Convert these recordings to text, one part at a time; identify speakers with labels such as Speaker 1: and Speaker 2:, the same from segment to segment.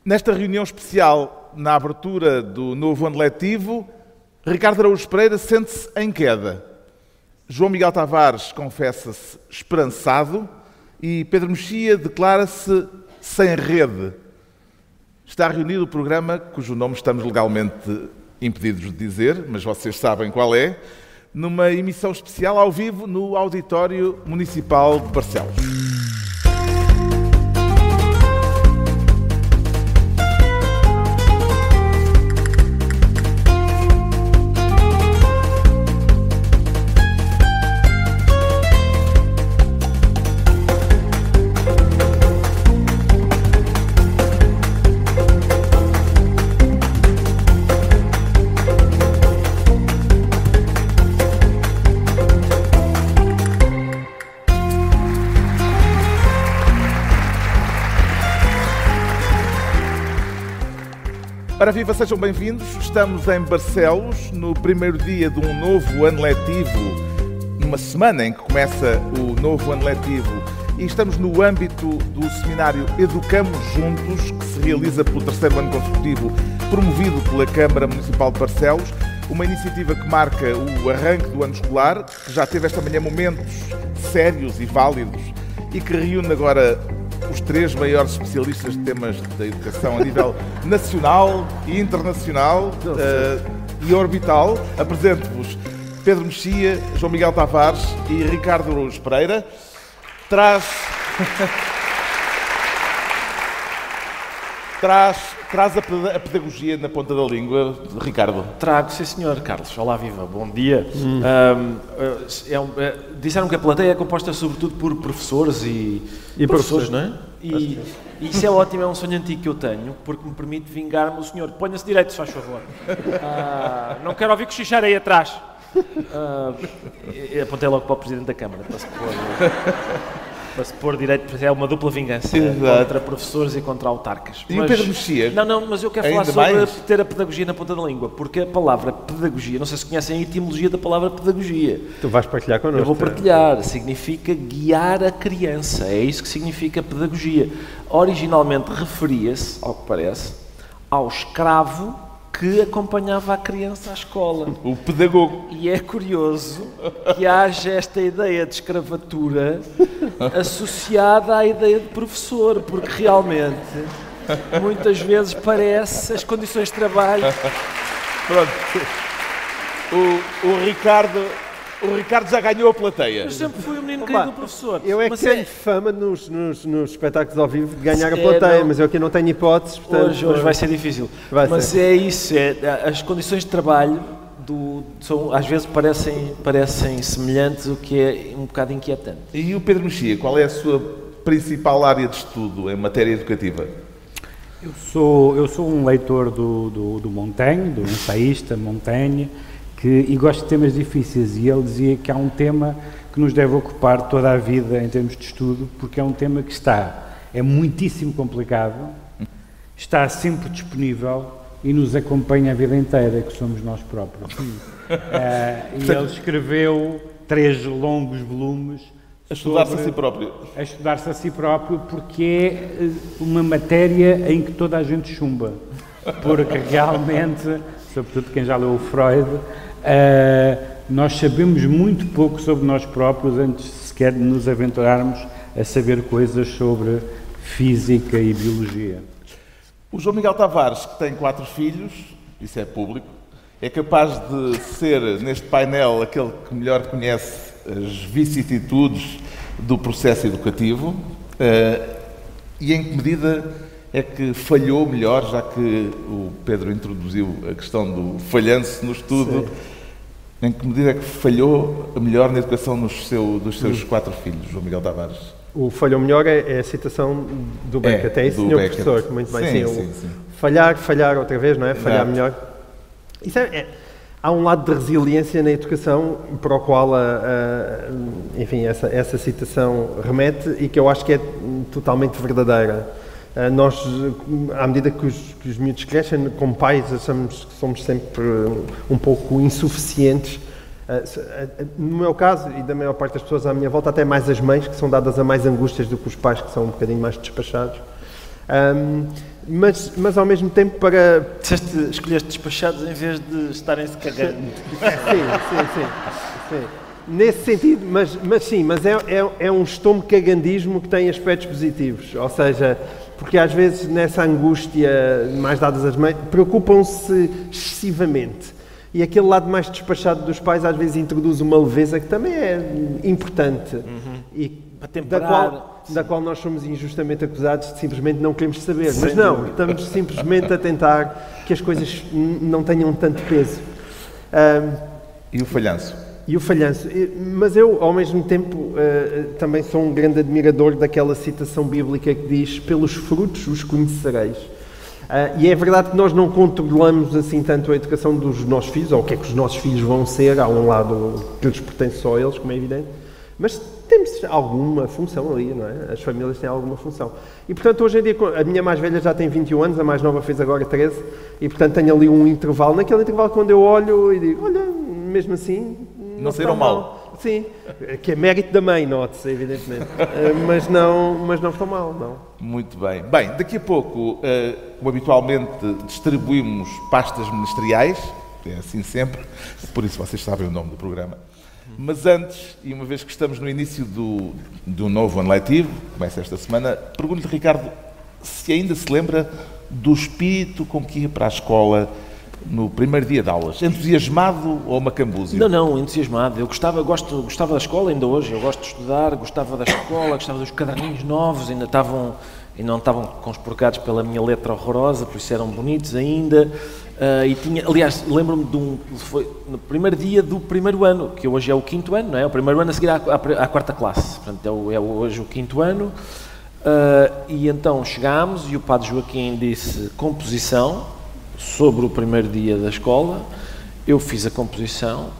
Speaker 1: Nesta reunião especial, na abertura do novo ano letivo, Ricardo Araújo Pereira sente-se em queda. João Miguel Tavares confessa-se esperançado e Pedro Mexia declara-se sem rede. Está reunido o programa, cujo nome estamos legalmente impedidos de dizer, mas vocês sabem qual é, numa emissão especial ao vivo no Auditório Municipal de Barcelos. Ora viva, sejam bem-vindos. Estamos em Barcelos, no primeiro dia de um novo ano letivo, numa semana em que começa o novo ano letivo, e estamos no âmbito do seminário Educamos Juntos, que se realiza pelo terceiro ano consecutivo, promovido pela Câmara Municipal de Barcelos, uma iniciativa que marca o arranque do ano escolar, que já teve esta manhã momentos sérios e válidos e que reúne agora os três maiores especialistas de temas da educação a nível nacional e internacional e orbital. Apresento-vos Pedro Mexia, João Miguel Tavares e Ricardo Araújo Pereira. Traz a pedagogia na ponta da língua, Ricardo?
Speaker 2: Trago, sim senhor, Carlos. Olá, viva, bom dia. Disseram que a plateia é composta sobretudo por professores e professores, não é? E isso é ótimo, é um sonho antigo que eu tenho, porque me permite vingar-me. O senhor, ponha-se direito, se faz favor. Não quero ouvir cochichar aí atrás. Apontei logo para o Presidente da Câmara, para se pôr direito, é uma dupla vingança contra professores e contra autarcas.
Speaker 1: E o Pedro Mexia?
Speaker 2: Não, mas eu quero falar sobre ter a pedagogia na ponta da língua, porque a palavra pedagogia, não sei se conhecem a etimologia da palavra pedagogia.
Speaker 3: Tu vais partilhar connosco.
Speaker 2: Eu vou partilhar, significa guiar a criança, é isso que significa pedagogia. Originalmente referia-se, ao que parece, ao escravo que acompanhava a criança à escola.
Speaker 1: O pedagogo.
Speaker 2: E é curioso que haja esta ideia de escravatura associada à ideia de professor, porque realmente, muitas vezes parece as condições de trabalho...
Speaker 1: Pronto. O Ricardo já ganhou a plateia.
Speaker 2: Eu sempre fui um menino querido do professor.
Speaker 3: Eu é que tenho fama nos espetáculos ao vivo de ganhar a plateia, mas eu aqui não tenho hipóteses. Portanto,
Speaker 2: hoje vai ser difícil. É isso, as condições de trabalho às vezes parecem semelhantes, o que é um bocado inquietante.
Speaker 1: E o Pedro Mexia, qual é a sua principal área de estudo em matéria educativa?
Speaker 4: Eu sou um leitor do Montaigne, do ensaísta Montaigne, e gosto de temas difíceis, e ele dizia que há um tema que nos deve ocupar toda a vida em termos de estudo, porque é um tema que é muitíssimo complicado, está sempre disponível e nos acompanha a vida inteira, que somos nós próprios. E ele escreveu 3 longos volumes
Speaker 1: a estudar-se a si próprio.
Speaker 4: A estudar-se a si próprio, porque é uma matéria em que toda a gente chumba, porque realmente, sobretudo quem já leu o Freud, nós sabemos muito pouco sobre nós próprios antes sequer de nos aventurarmos a saber coisas sobre física e biologia.
Speaker 1: O João Miguel Tavares, que tem 4 filhos, isso é público, é capaz de ser, neste painel, aquele que melhor conhece as vicissitudes do processo educativo. E em que medida é que falhou melhor, já que o Pedro introduziu a questão do falhanço no estudo? Sim. Em que medida é que falhou melhor na educação dos seus 4 filhos, João Miguel Tavares?
Speaker 3: O falhou melhor é a citação do Beckett, é isso, senhor professor? Muito bem, sim. Falhar outra vez, não é? Falhar melhor. Isso há um lado de resiliência na educação para o qual, enfim, essa citação remete e que eu acho que é totalmente verdadeira. Nós, à medida que os miúdos crescem, como pais, achamos que somos sempre um pouco insuficientes. No meu caso, e da maior parte das pessoas à minha volta, até mais as mães, que são dadas a mais angústias do que os pais, que são um bocadinho mais despachados. mas ao mesmo tempo para...
Speaker 2: Escolheste despachados em vez de estarem-se cagando.
Speaker 3: Sim. Nesse sentido, mas é um estomacagandismo que tem aspectos positivos, ou seja, porque às vezes nessa angústia, mais dadas às mães, preocupam-se excessivamente. E aquele lado mais despachado dos pais às vezes introduz uma leveza que também é importante e da qual nós somos injustamente acusados de simplesmente não queremos saber. Mas não, estamos simplesmente a tentar que as coisas não tenham tanto peso.
Speaker 1: E o falhanço?
Speaker 3: Mas eu, ao mesmo tempo, também sou um grande admirador daquela citação bíblica que diz: pelos frutos os conhecereis. E é verdade que nós não controlamos assim tanto a educação dos nossos filhos, ou o que é que os nossos filhos vão ser, há um lado que lhes pertence só a eles, como é evidente, mas temos alguma função ali, não é? As famílias têm alguma função. E, portanto, hoje em dia, a minha mais velha já tem 21 anos, a mais nova fez agora 13, e, portanto, tenho ali um intervalo. Naquele intervalo, quando eu olho e digo, olha, mesmo assim...
Speaker 1: Não saíram mal.
Speaker 3: Sim, que é mérito da mãe, note-se, evidentemente. Mas não estão mal, não.
Speaker 1: Muito bem. Bem, daqui a pouco, como habitualmente, distribuímos pastas ministeriais, é assim sempre, por isso vocês sabem o nome do programa. Mas antes, e uma vez que estamos no início do novo ano letivo, começa esta semana, pergunto-lhe, Ricardo, se ainda se lembra do espírito com que ia para a escola no primeiro dia de aulas. Entusiasmado ou macambúzio?
Speaker 2: Não, entusiasmado. Eu gostava da escola ainda hoje. Eu gosto de estudar, gostava da escola, gostava dos caderninhos novos, ainda não estavam conspurcados pela minha letra horrorosa, por isso eram bonitos ainda. Aliás, lembro-me foi no primeiro dia do primeiro ano, que hoje é o 5º ano, não é? O primeiro ano a seguir à 4ª classe. Portanto, é hoje o 5º ano. E então chegámos e o Padre Joaquim disse composição sobre o primeiro dia da escola. Eu fiz a composição,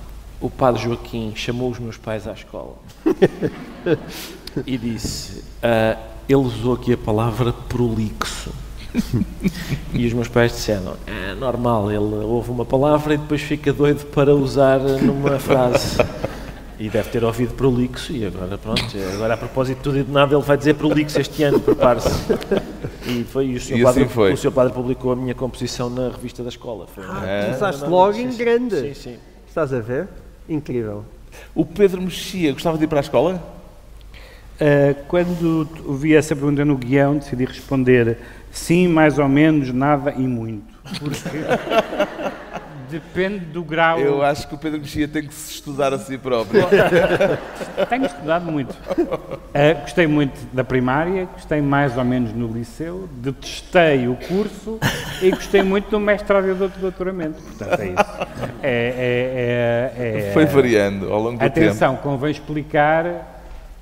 Speaker 2: o Padre Joaquim chamou os meus pais à escola e disse, ele usou aqui a palavra prolixo. E os meus pais disseram, é normal, ele ouve uma palavra e depois fica doido para usar numa frase. E deve ter ouvido prolixo e agora pronto, agora a propósito de tudo e de nada ele vai dizer prolixo este ano, prepare-se. E o Sr. Padre publicou a minha composição na revista da escola.
Speaker 3: Começaste logo em grande.
Speaker 2: Sim.
Speaker 3: Estás a ver? Incrível.
Speaker 1: O Pedro Mexia gostava de ir para a escola?
Speaker 4: Quando vi essa pergunta no guião, decidi responder sim, mais ou menos, nada e muito. Porque depende do grau...
Speaker 1: Eu acho que o Pedro Mexia tem que se estudar a si próprio.
Speaker 4: Tenho estudado muito. Gostei muito da primária, gostei mais ou menos no liceu, detestei o curso e gostei muito do mestrado e do doutoramento. Portanto, é isso.
Speaker 1: Foi variando ao longo do tempo.
Speaker 4: Atenção, convém explicar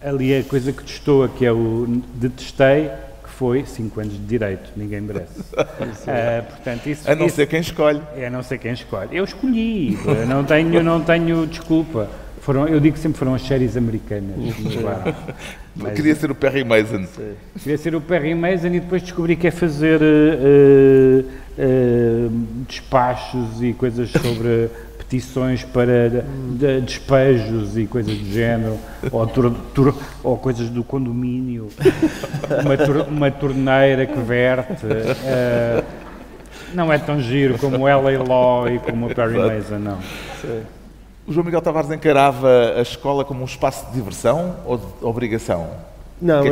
Speaker 4: ali a coisa que testou, que é o detestei, foi 5 anos de Direito, ninguém merece. Portanto,
Speaker 1: a não ser quem escolhe.
Speaker 4: A não ser quem escolhe. Eu escolhi, não tenho desculpa. Eu digo que sempre foram as séries americanas.
Speaker 1: Mas queria ser o Perry Mason.
Speaker 4: Queria ser o Perry Mason e depois descobri que é fazer despachos e coisas sobre petições para despejos e coisas do género, ou coisas do condomínio, uma torneira que verte. Não é tão giro como o L.A. Law e como o Perry Mason, não.
Speaker 1: O João Miguel Tavares encarava a escola como um espaço de diversão ou de obrigação?
Speaker 3: Não,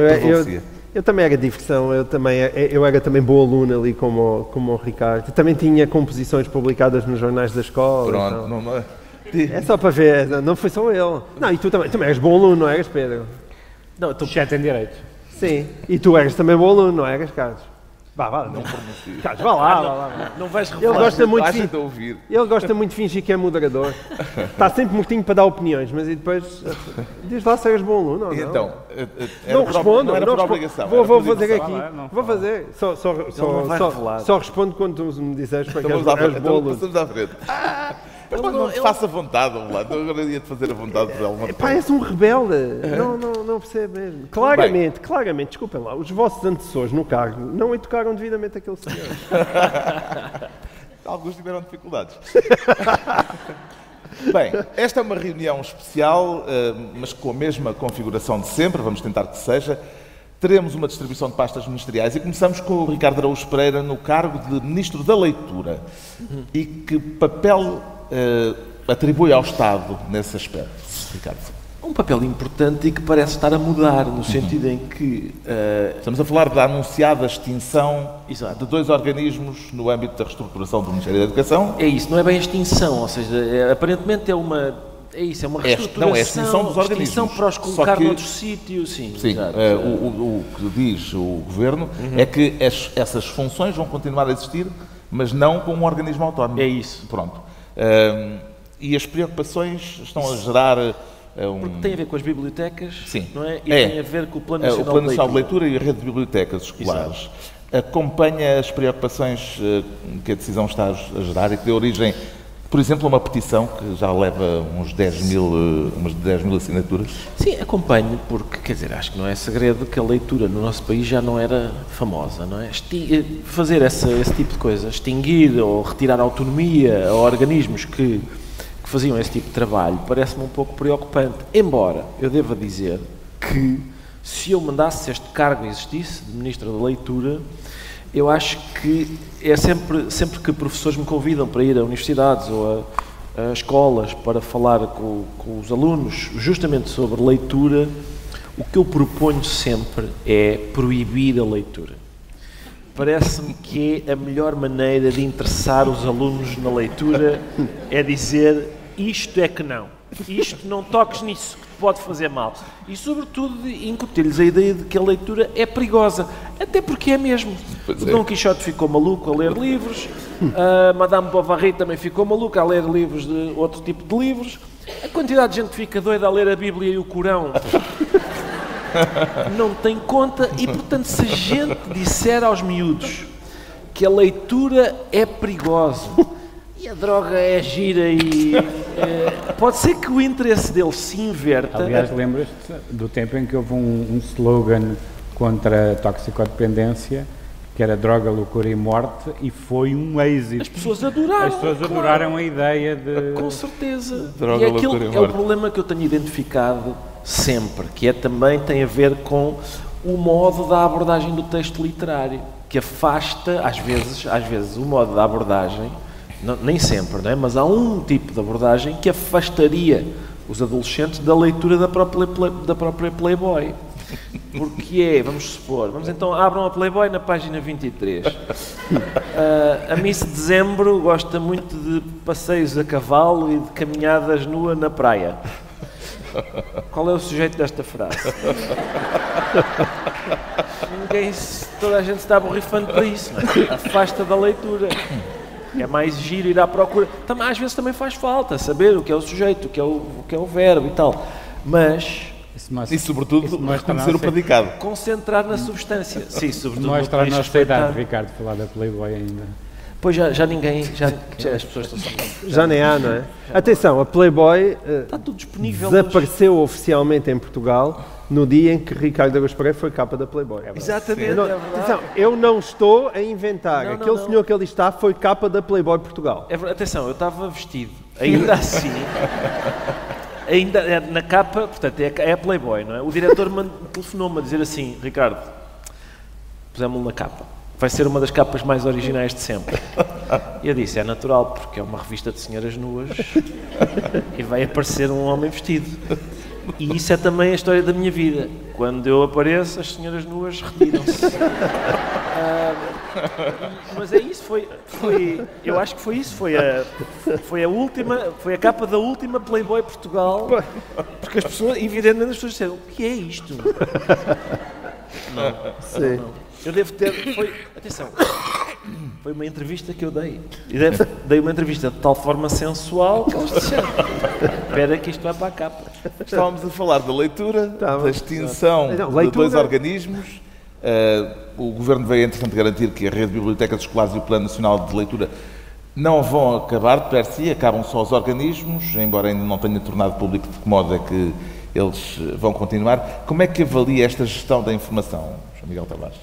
Speaker 3: eu também era diversão, eu era também bom aluno ali como o Ricardo. Também tinha composições publicadas nos jornais da escola.
Speaker 1: Pronto,
Speaker 3: então. Não é só para ver, não foi só ele. Não, e tu também eras bom aluno, não eras, Pedro?
Speaker 4: Não, tu já tem direito.
Speaker 3: Sim, e tu eras também bom aluno, não eras, Carlos? Vá, não pronuncio. Carlos, vá lá.
Speaker 2: Não vais revelar.
Speaker 3: Ele gosta muito de fingir que é moderador. Está sempre mortinho para dar opiniões, mas e depois diz lá se eras bom aluno ou não.
Speaker 1: Então,
Speaker 3: não respondo.
Speaker 1: Não era por obrigação.
Speaker 3: Vou fazer aqui. Vou fazer. Só respondo quando tu me disseres para que és bom aluno.
Speaker 1: Passamos à frente. Não te faça vontade, vamos lá. Eu ia-te fazer a vontade por alguma coisa.
Speaker 3: Pá, és um rebelde. Não percebo mesmo. Claramente, desculpem lá, os vossos antecessores no cargo não educaram devidamente aquele senhor.
Speaker 1: Alguns tiveram dificuldades. Bem, esta é uma reunião especial, mas com a mesma configuração de sempre, vamos tentar que seja. teremos uma distribuição de pastas ministeriais e começamos com o Ricardo Araújo Pereira no cargo de Ministro da Leitura. E que papel atribui ao Estado nesse aspecto, Ricardo?
Speaker 2: Um papel importante e que parece estar a mudar, no sentido em que...
Speaker 1: Estamos a falar da anunciada extinção
Speaker 2: Exato.
Speaker 1: de 2 organismos no âmbito da reestruturação do Ministério da Educação.
Speaker 2: É isso, não é bem extinção, ou seja, aparentemente é uma... É isso, é uma reestruturação.
Speaker 1: Não, é a extinção dos organismos.
Speaker 2: Extinção para os colocar noutro sítio, sim.
Speaker 1: Sim, o que diz o Governo é que essas funções vão continuar a existir, mas não como um organismo autónomo.
Speaker 2: É isso.
Speaker 1: Pronto. E as preocupações estão a gerar...
Speaker 2: Porque tem a ver com as bibliotecas,
Speaker 1: sim,
Speaker 2: não é? E tem a ver com o Plano Nacional,
Speaker 1: o Plano Nacional de Leitura e a rede de bibliotecas escolares. Exato. Acompanha as preocupações que a decisão está a gerar e que deu origem, por exemplo, a uma petição que já leva umas 10 mil assinaturas?
Speaker 2: Sim, acompanho, porque, quer dizer, acho que não é segredo que a leitura no nosso país já não era famosa, não é? Fazer esse tipo de coisa, extinguir ou retirar autonomia a organismos que faziam esse tipo de trabalho, parece-me um pouco preocupante. Embora eu deva dizer que, se eu mandasse este cargo existisse, de Ministro da Leitura, eu acho que é sempre que professores me convidam para ir a universidades ou a escolas para falar com os alunos justamente sobre leitura, o que eu proponho sempre é proibir a leitura. Parece-me que a melhor maneira de interessar os alunos na leitura é dizer isto é que não. Isto, não toques nisso, que te pode fazer mal. E, sobretudo, incutir-lhes a ideia de que a leitura é perigosa. Até porque é mesmo. O Dom Quixote ficou maluco a ler livros, a Madame Bovary também ficou maluca a ler livros de outro tipo de livros. A quantidade de gente que fica doida a ler a Bíblia e o Corão não tem conta. E, portanto, se a gente disser aos miúdos que a leitura é perigosa e a droga é gira e pode ser que o interesse deles se inverta.
Speaker 4: Aliás, lembras-te do tempo em que houve um slogan contra a toxicodependência, que era droga, loucura e morte, e foi um êxito.
Speaker 2: As pessoas adoraram.
Speaker 4: As pessoas adoraram a ideia de...
Speaker 2: Com certeza.
Speaker 1: Droga,
Speaker 2: e aquilo
Speaker 1: loucura e
Speaker 2: é
Speaker 1: morte.
Speaker 2: o problema que eu tenho identificado sempre, que também tem a ver com o modo da abordagem do texto literário, que afasta, às vezes o modo da abordagem, não, nem sempre, não é? Mas há um tipo de abordagem que afastaria os adolescentes da leitura da própria Playboy. Porque vamos supor, então abram a Playboy na página 23. A Miss Dezembro gosta muito de passeios a cavalo e de caminhadas nua na praia. Qual é o sujeito desta frase? Toda a gente está borrifando para isso, não é? Afasta da leitura. É mais giro ir à procura. Às vezes também faz falta saber o que é o sujeito, o que é o verbo e tal. Mas...
Speaker 1: E sobretudo reconhecer o predicado.
Speaker 2: Concentrar na substância. Sim, sobretudo.
Speaker 4: Mostra a nossa idade, Ricardo, falar da Playboy ainda.
Speaker 2: Pois já ninguém, as pessoas estão
Speaker 3: já nem há, não é? Atenção, a Playboy
Speaker 2: está tudo disponível,
Speaker 3: desapareceu oficialmente em Portugal no dia em que Ricardo Araújo Pereira foi capa da Playboy.
Speaker 2: Exatamente,
Speaker 3: é verdade. Atenção, eu não estou a inventar. Aquele senhor que ali está foi capa da Playboy Portugal.
Speaker 2: Atenção, eu estava vestido, ainda assim... Ainda na capa, portanto, é a Playboy, não é? O diretor telefonou-me a dizer assim: Ricardo, pusemos-lo na capa. Vai ser uma das capas mais originais de sempre. E eu disse: é natural, porque é uma revista de senhoras nuas e vai aparecer um homem vestido. E isso é também a história da minha vida. Quando eu apareço, as senhoras nuas retiram-se. Mas é isso, eu acho que foi isso, foi a capa da última Playboy Portugal, porque as pessoas, evidentemente, as pessoas disseram: o que é isto? Não. Eu devo ter, atenção, foi uma entrevista que eu dei, e dei uma entrevista de tal forma sensual que eles disseram: espera que isto vai para a capa.
Speaker 1: Estávamos a falar da leitura, da extinção de 2 organismos. O Governo veio, entretanto, garantir que a rede de bibliotecas escolares e o Plano Nacional de Leitura não vão acabar de per si, acabam só os organismos, embora ainda não tenha tornado público de que modo é que eles vão continuar. Como é que avalia esta gestão da informação, João Miguel Tavares?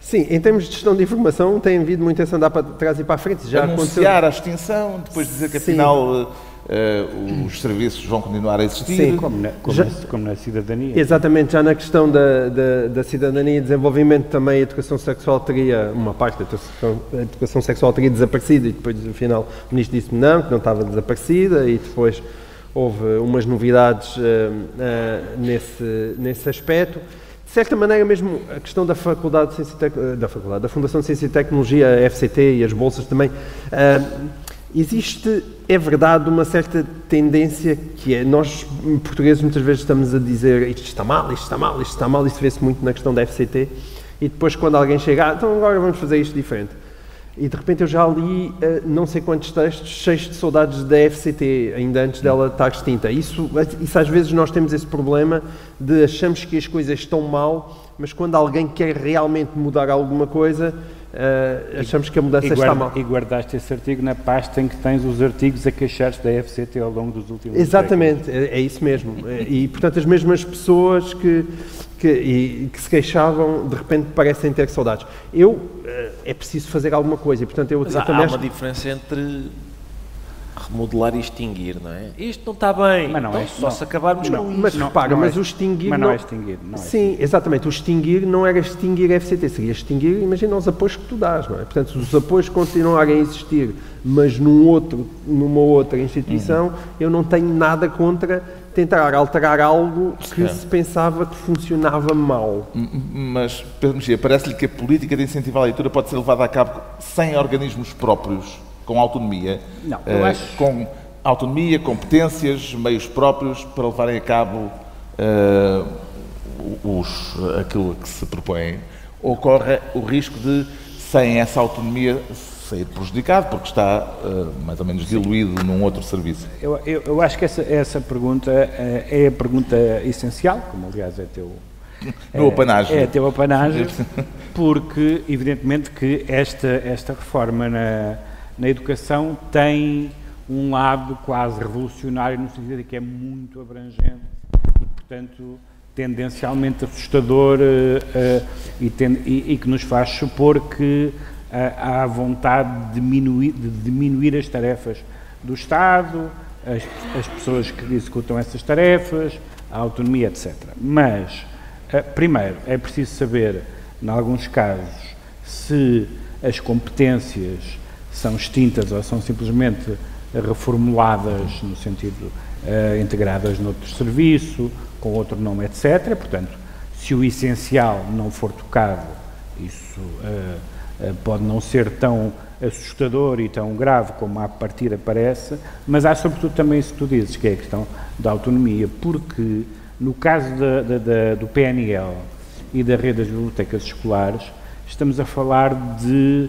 Speaker 3: Sim, em termos de gestão de informação, tem havido muito esse andar para trás e para a frente. Já
Speaker 1: anunciar a extinção, depois dizer que afinal os serviços vão continuar a existir.
Speaker 3: Sim,
Speaker 4: como na cidadania.
Speaker 3: Exatamente, já na questão da cidadania e desenvolvimento também a educação sexual teria, uma parte da educação sexual teria desaparecido e depois, afinal, o Ministro disse que não estava desaparecida e depois houve umas novidades nesse aspecto. De certa maneira, mesmo a questão da da Fundação de Ciência e Tecnologia, a FCT e as bolsas também, existe, é verdade, uma certa tendência que é, nós portugueses muitas vezes estamos a dizer isto está mal, isto está mal, isto está mal, isso vê-se muito na questão da FCT, e depois quando alguém chega, então agora vamos fazer isto diferente. E de repente eu já li não sei quantos textos cheios de saudades da FCT, ainda antes dela estar extinta. Isso às vezes nós temos esse problema de achamos que as coisas estão mal, mas quando alguém quer realmente mudar alguma coisa, achamos que a mudança está mal.
Speaker 4: E guardaste esse artigo na pasta em que tens os artigos a queixar-se da FCT ao longo dos últimos
Speaker 3: Exatamente, é isso mesmo. E portanto as mesmas pessoas que se queixavam, de repente parecem ter saudades. É preciso fazer alguma coisa e portanto eu
Speaker 2: também há uma diferença entre remodelar e extinguir, não é? Isto não está bem,
Speaker 4: mas não
Speaker 2: então,
Speaker 4: é
Speaker 2: só se acabarmos com isso.
Speaker 3: Mas repara, mas o extinguir...
Speaker 4: Mas não é extinguir.
Speaker 3: Sim, exatamente, o extinguir não era extinguir a FCT, seria extinguir, imagina os apoios que tu dás, não é? Portanto, se os apoios continuarem a existir, mas numa outra instituição, eu não tenho nada contra tentar alterar algo que se pensava que funcionava mal.
Speaker 1: Mas, Pedro Mexia, parece-lhe que a política de incentivo à leitura pode ser levada a cabo sem organismos próprios, com autonomia?
Speaker 4: Não, eu acho...
Speaker 1: Com autonomia, competências, meios próprios para levarem a cabo aquilo que se propõe? Ou corre o risco de, sem essa autonomia, sair prejudicado, porque está mais ou menos diluído num outro serviço?
Speaker 4: Eu acho que essa pergunta é a pergunta essencial, como aliás é teu...
Speaker 1: No apanágio.
Speaker 4: É teu apanágio, porque evidentemente que esta reforma na educação tem um lado quase revolucionário no sentido de que é muito abrangente e, portanto, tendencialmente assustador e que nos faz supor que há vontade de diminuir as tarefas do Estado, as pessoas que executam essas tarefas, a autonomia, etc. Mas, primeiro, é preciso saber, em alguns casos, se as competências são extintas ou são simplesmente reformuladas no sentido integradas noutro serviço, com outro nome, etc. Portanto, se o essencial não for tocado, isso pode não ser tão assustador e tão grave como à partida parece, mas há sobretudo também isso que tu dizes, que é a questão da autonomia, porque no caso do PNL e da rede das bibliotecas escolares, estamos a falar de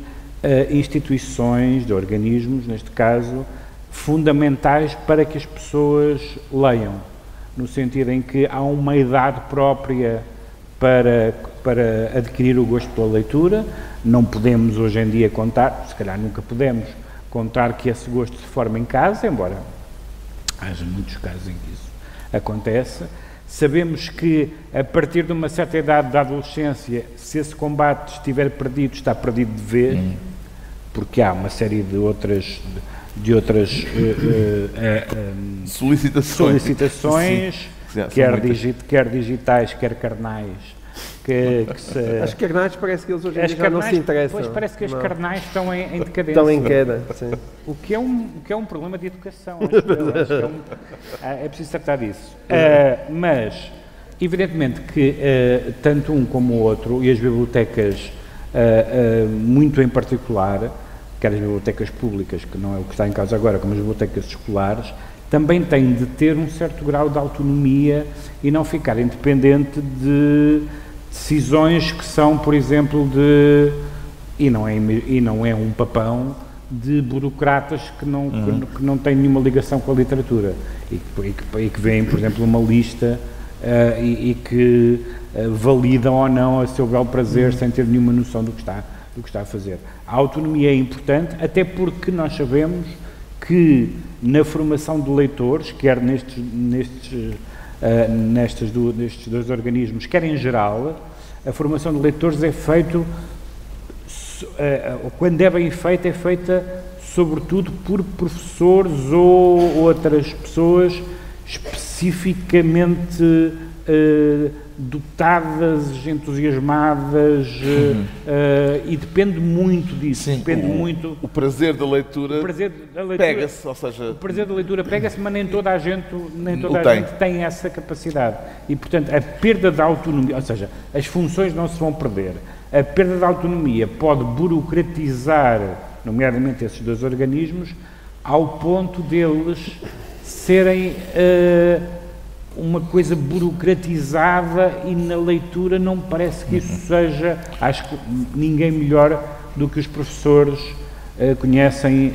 Speaker 4: instituições, de organismos, neste caso, fundamentais para que as pessoas leiam, no sentido em que há uma idade própria para adquirir o gosto pela leitura. Não podemos hoje em dia contar, se calhar nunca podemos, contar que esse gosto se forma em casa, embora haja muitos casos em que isso acontece. Sabemos que a partir de uma certa idade da adolescência, se esse combate estiver perdido, está perdido de vez, porque há uma série de outras solicitações quer digitais, quer carnais.
Speaker 3: As carnais parece que eles hoje em dia já não se interessam.
Speaker 4: Pois parece que as carnais estão em decadência.
Speaker 3: Estão em queda, sim.
Speaker 4: O que é um problema de educação. É preciso tratar disso. Mas, evidentemente que tanto um como o outro, e as bibliotecas, muito em particular, quer as bibliotecas públicas, que não é o que está em causa agora, como as bibliotecas escolares, também têm de ter um certo grau de autonomia e não ficar independente de decisões que são, por exemplo, e não é um papão, de burocratas que não têm nenhuma ligação com a literatura e que veem, por exemplo, uma lista e que validam ou não a seu bel prazer sem ter nenhuma noção do que está a fazer. A autonomia é importante, até porque nós sabemos que na formação de leitores, quer nestes dois organismos, quer em geral, a formação de leitores é feita quando é bem feita, é feita sobretudo por professores ou outras pessoas especificamente dotadas, entusiasmadas, e depende muito disso.
Speaker 1: Sim,
Speaker 4: depende muito.
Speaker 1: O prazer da leitura, pega-se, ou seja...
Speaker 4: O prazer da leitura pega-se, mas nem toda a gente tem essa capacidade. E, portanto, a perda da autonomia, ou seja, as funções não se vão perder. A perda da autonomia pode burocratizar, nomeadamente esses dois organismos, ao ponto deles serem uma coisa burocratizada, e na leitura não parece que isso seja... Acho que ninguém melhor do que os professores conhecem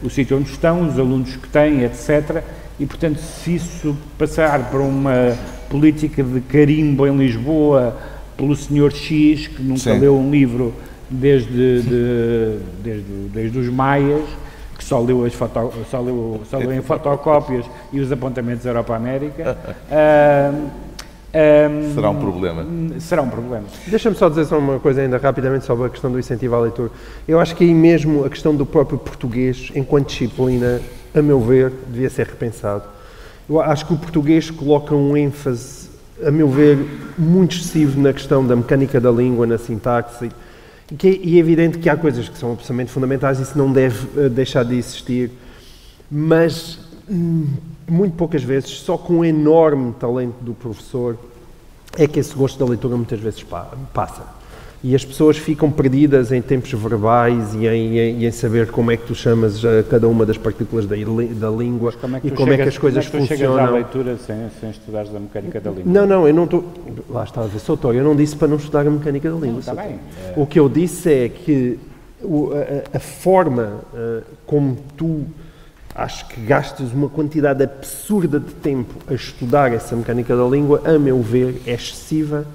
Speaker 4: o sítio onde estão, os alunos que têm, etc. E, portanto, se isso passar para uma política de carimbo em Lisboa pelo Sr. X, que nunca leu um livro desde os Maias, que só leu em fotocópias e os apontamentos Europa-América,
Speaker 1: será um problema.
Speaker 4: Será um problema.
Speaker 3: Deixa-me só dizer só uma coisa ainda rapidamente sobre a questão do incentivo à leitura. Eu acho que aí mesmo a questão do próprio português, enquanto disciplina, a meu ver, devia ser repensado. Eu acho que o português coloca um ênfase, a meu ver, muito excessivo na questão da mecânica da língua, na sintaxe, e é evidente que há coisas que são absolutamente fundamentais e isso não deve deixar de existir, mas muito poucas vezes, só com um enorme talento do professor, é que esse gosto da leitura muitas vezes passa. E as pessoas ficam perdidas em tempos verbais e em saber como é que tu chamas cada uma das partículas da língua e como é que as coisas funcionam.
Speaker 4: Chegas à leitura sem estudares a mecânica da língua?
Speaker 3: Não, eu não estou... Lá está a ver, Soutor, eu não disse para não estudar a mecânica da língua.
Speaker 4: Está bem.
Speaker 3: O que eu disse é que a forma como tu... Acho que gastas uma quantidade absurda de tempo a estudar essa mecânica da língua, a meu ver, é excessiva,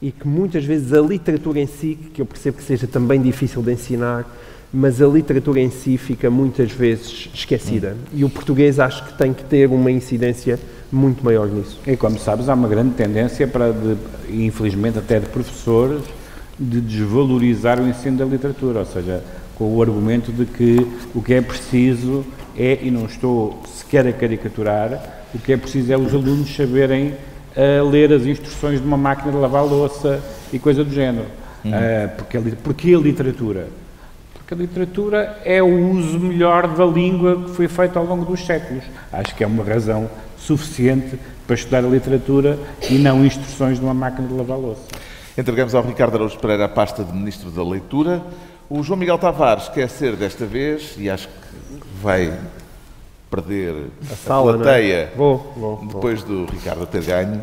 Speaker 3: e que muitas vezes a literatura em si, que eu percebo que seja também difícil de ensinar, mas a literatura em si fica muitas vezes esquecida. E o português acho que tem que ter uma incidência muito maior nisso.
Speaker 4: E como sabes, há uma grande tendência, infelizmente até de professores, de desvalorizar o ensino da literatura, ou seja, com o argumento de que o que é preciso é, e não estou sequer a caricaturar, o que é preciso é os alunos saberem ler as instruções de uma máquina de lavar louça e coisa do género. Porque a literatura? Porque a literatura é o uso melhor da língua que foi feito ao longo dos séculos. Acho que é uma razão suficiente para estudar a literatura e não instruções de uma máquina de lavar louça.
Speaker 1: Entregamos ao Ricardo Araújo Pereira a pasta de Ministro da Leitura. O João Miguel Tavares quer ser desta vez, e acho que vai perder a plateia depois do Ricardo ter ganho.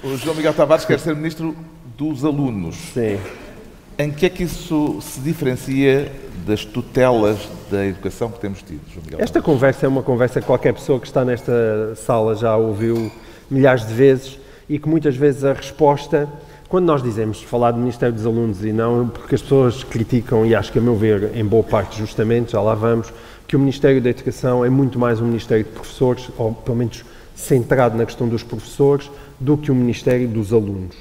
Speaker 1: O João Miguel Tavares quer ser Ministro dos Alunos.
Speaker 3: Sim.
Speaker 1: Em que é que isso se diferencia das tutelas da educação que temos tido, João Miguel?
Speaker 3: Esta conversa é uma conversa que qualquer pessoa que está nesta sala já ouviu milhares de vezes, e que muitas vezes a resposta, quando nós dizemos falar do Ministério dos Alunos, e não porque as pessoas criticam, e acho que a meu ver, em boa parte justamente, já lá vamos, que o Ministério da Educação é muito mais um Ministério de Professores, ou pelo menos centrado na questão dos professores, do que o Ministério dos Alunos.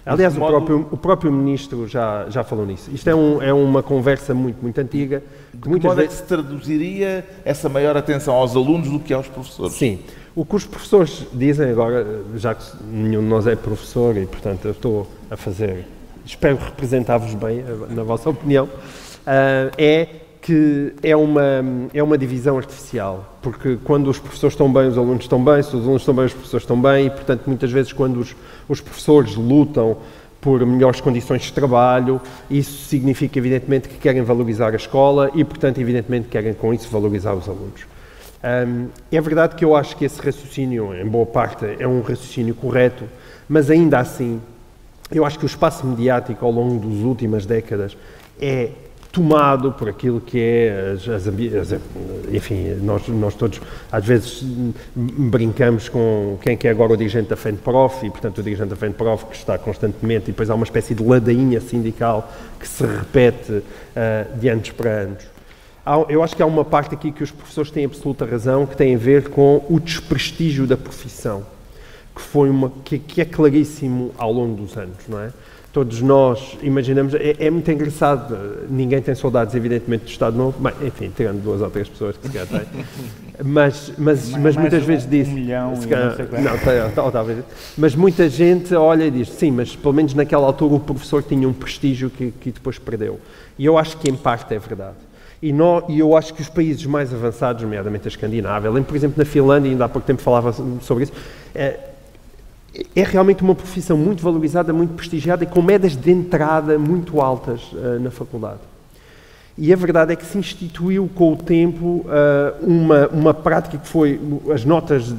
Speaker 3: Aliás, o próprio Ministro já falou nisso. Isto é uma conversa muito antiga.
Speaker 1: De que modo é que se traduziria essa maior atenção aos alunos do que aos professores?
Speaker 3: Sim. O que os professores dizem agora, já que nenhum de nós é professor e, portanto, eu estou a fazer, espero representar-vos bem, na vossa opinião, é que é uma divisão artificial, porque quando os professores estão bem, os alunos estão bem, se os alunos estão bem, os professores estão bem, e, portanto, muitas vezes quando os professores lutam por melhores condições de trabalho, isso significa, evidentemente, que querem valorizar a escola e, portanto, evidentemente, querem com isso valorizar os alunos. É verdade que eu acho que esse raciocínio, em boa parte, é um raciocínio correto, mas ainda assim, eu acho que o espaço mediático ao longo das últimas décadas é tomado por aquilo que é enfim, nós todos às vezes brincamos com quem que é agora o dirigente da FENPROF, e portanto o dirigente da FENPROF que está constantemente, e depois há uma espécie de ladainha sindical que se repete de anos para anos. Eu acho que há uma parte aqui que os professores têm absoluta razão, que tem a ver com o desprestígio da profissão, que é claríssimo ao longo dos anos, não é? Todos nós imaginamos, é muito engraçado, ninguém tem saudades, evidentemente, do Estado Novo, bem, enfim, tirando 2 ou 3 pessoas que se calhar têm, mas muitas vezes diz...
Speaker 4: 1 milhão
Speaker 3: se calhar, não, talvez. Mas muita gente olha e diz, sim, mas pelo menos naquela altura o professor tinha um prestígio que depois perdeu. E eu acho que em parte é verdade. E eu acho que os países mais avançados, nomeadamente a Escandinávia, por exemplo, na Finlândia, ainda há pouco tempo falava sobre isso, é realmente uma profissão muito valorizada, muito prestigiada e com médias de entrada muito altas na faculdade. E a verdade é que se instituiu com o tempo uma prática que foi as notas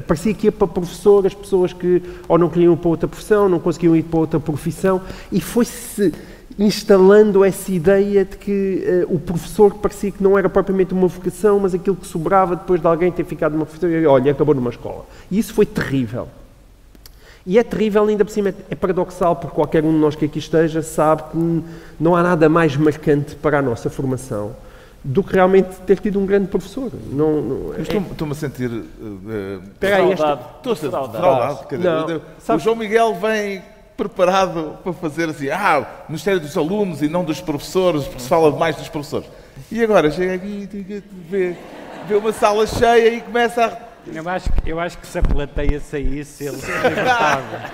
Speaker 3: parecia que ia para professor, as pessoas que ou não queriam ir para outra profissão, não conseguiam ir para outra profissão, e foi-se instalando essa ideia de que o professor parecia que não era propriamente uma vocação, mas aquilo que sobrava depois de alguém ter ficado numa profissão, e olha, acabou numa escola. E isso foi terrível. E é terrível, ainda por cima, é paradoxal, porque qualquer um de nós que aqui esteja sabe que não há nada mais marcante para a nossa formação do que realmente ter tido um grande professor.
Speaker 1: Estou-me a sentir...
Speaker 2: Estou
Speaker 1: defraudado. O João Miguel vem preparado para fazer assim, Ministério dos Alunos e não dos professores, porque se fala mais dos professores. E agora chega aqui e vê uma sala cheia e começa a...
Speaker 4: Eu acho que se a plateia saísse, ele se libertava.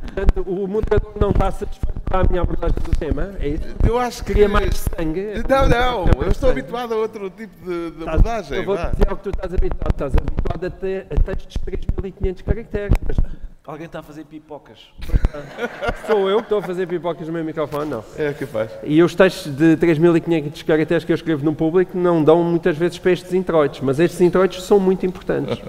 Speaker 3: Portanto, o moderador não está satisfeito com a minha abordagem do tema, é isso?
Speaker 1: Eu acho que...
Speaker 3: Queria mais sangue?
Speaker 1: Não, eu estou habituado a outro tipo de abordagem.
Speaker 3: Eu vou dizer ao que tu estás habituado. Estás habituado a textos de 3.500 caracteres. Mas...
Speaker 2: Alguém está a fazer pipocas.
Speaker 3: Sou eu que estou a fazer pipocas no meu microfone? Não.
Speaker 1: É capaz.
Speaker 3: E os textos de 3.500 caracteres que eu escrevo no público não dão muitas vezes para estes introitos, mas estes introitos são muito importantes.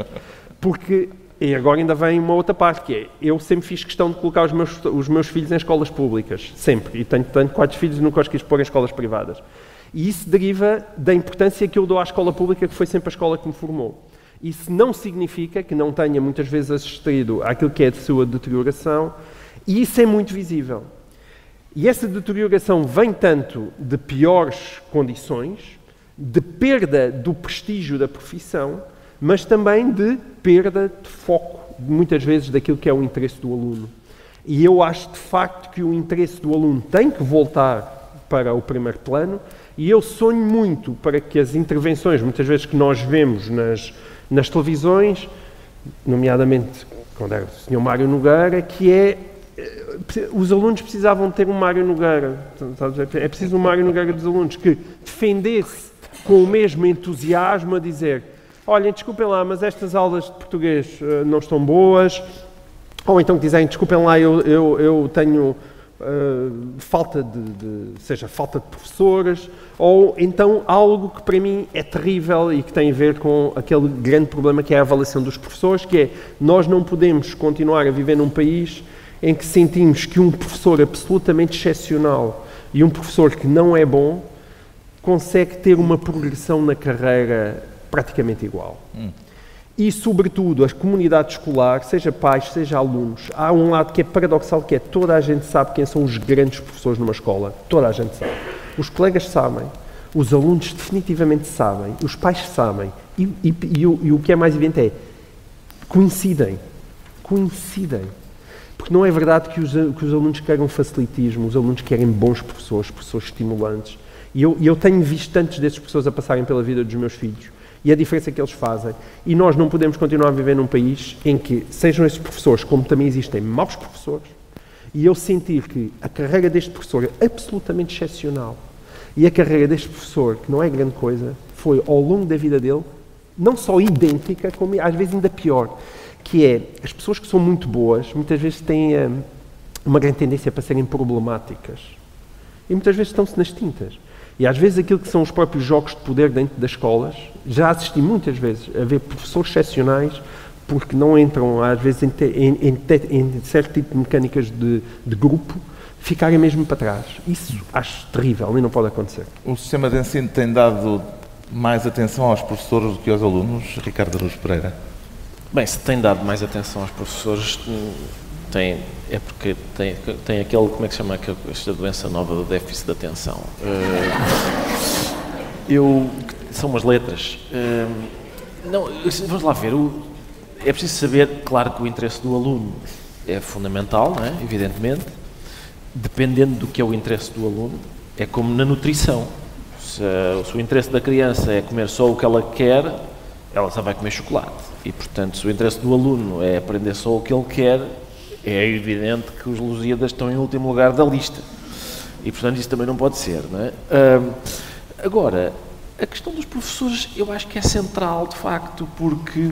Speaker 3: Porque, e agora ainda vem uma outra parte, que é, eu sempre fiz questão de colocar os meus filhos em escolas públicas, sempre. E tenho 4 filhos e nunca os quis pôr em escolas privadas. E isso deriva da importância que eu dou à escola pública, que foi sempre a escola que me formou. Isso não significa que não tenha muitas vezes assistido àquilo que é de sua deterioração, e isso é muito visível. E essa deterioração vem tanto de piores condições, de perda do prestígio da profissão, mas também de perda de foco, muitas vezes, daquilo que é o interesse do aluno. E eu acho, de facto, que o interesse do aluno tem que voltar para o primeiro plano, e eu sonho muito para que as intervenções, muitas vezes que nós vemos nas televisões, nomeadamente quando era o Sr. Mário Nogueira, que é... Os alunos precisavam ter um Mário Nogueira. É preciso um Mário Nogueira dos alunos que defendesse com o mesmo entusiasmo a dizer, olhem, desculpem lá, mas estas aulas de português não estão boas, ou então que dizem, desculpem lá, eu tenho... falta de professores, ou então algo que para mim é terrível e que tem a ver com aquele grande problema que é a avaliação dos professores, que é, nós não podemos continuar a viver num país em que sentimos que um professor absolutamente excepcional e um professor que não é bom consegue ter uma progressão na carreira praticamente igual. E, sobretudo, a comunidade escolar, seja pais, seja alunos, há um lado que é paradoxal, que é toda a gente sabe quem são os grandes professores numa escola. Toda a gente sabe. Os colegas sabem, os alunos definitivamente sabem, os pais sabem. E o que é mais evidente é, coincidem. Porque não é verdade que os alunos querem facilitismo, os alunos querem bons professores, professores estimulantes. E eu tenho visto tantos desses professores a passarem pela vida dos meus filhos, e a diferença que eles fazem. E nós não podemos continuar a viver num país em que sejam esses professores, como também existem maus professores, e eu sentir que a carreira deste professor é absolutamente excepcional, e a carreira deste professor, que não é grande coisa, foi ao longo da vida dele, não só idêntica, como às vezes ainda pior, que é, as pessoas que são muito boas, muitas vezes têm uma grande tendência para serem problemáticas, e muitas vezes estão-se nas tintas. E às vezes aquilo que são os próprios jogos de poder dentro das escolas, já assisti muitas vezes a ver professores excepcionais porque não entram às vezes em certo tipo de mecânicas de grupo, ficarem mesmo para trás. Isso acho terrível e não pode acontecer.
Speaker 1: O sistema de ensino tem dado mais atenção aos professores do que aos alunos, Ricardo Araújo Pereira?
Speaker 2: Bem, se tem dado mais atenção aos professores... é porque tem aquele, como é que se chama, esta doença nova do déficit de atenção. São umas letras. Não, vamos lá ver. É preciso saber, claro que o interesse do aluno é fundamental, não é? Evidentemente, dependendo do que é o interesse do aluno, é como na nutrição. Se o interesse da criança é comer só o que ela quer, ela só vai comer chocolate. E, portanto, se o interesse do aluno é aprender só o que ele quer, é evidente que os Lusíadas estão em último lugar da lista. E, portanto, isso também não pode ser, não é? Agora, a questão dos professores eu acho que é central, de facto, porque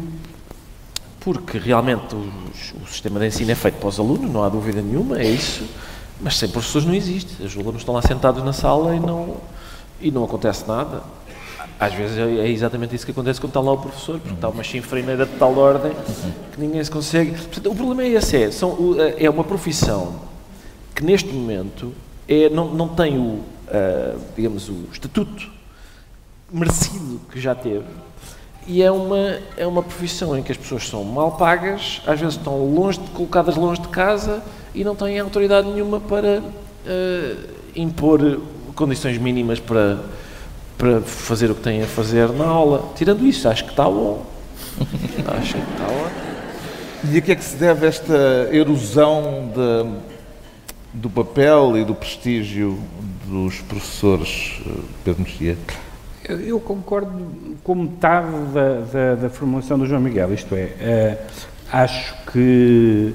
Speaker 2: realmente o sistema de ensino é feito para os alunos, não há dúvida nenhuma, é isso, mas sem professores não existe. Os alunos estão lá sentados na sala e não acontece nada. Às vezes é exatamente isso que acontece quando está lá o professor, porque está uma chinfrineira de tal ordem que ninguém se consegue... Portanto, o problema é esse, é uma profissão que neste momento não tem digamos, o estatuto merecido que já teve, e é uma profissão em que as pessoas são mal pagas, às vezes estão colocadas longe de casa e não têm autoridade nenhuma para impor condições mínimas para fazer o que têm a fazer na aula. Tirando isso, acho que está bom. Acho que está bom.
Speaker 1: E a que é que se deve esta erosão do papel e do prestígio dos professores, Pedro Mexia?
Speaker 4: Eu concordo com metade da formulação do João Miguel, isto é, acho que,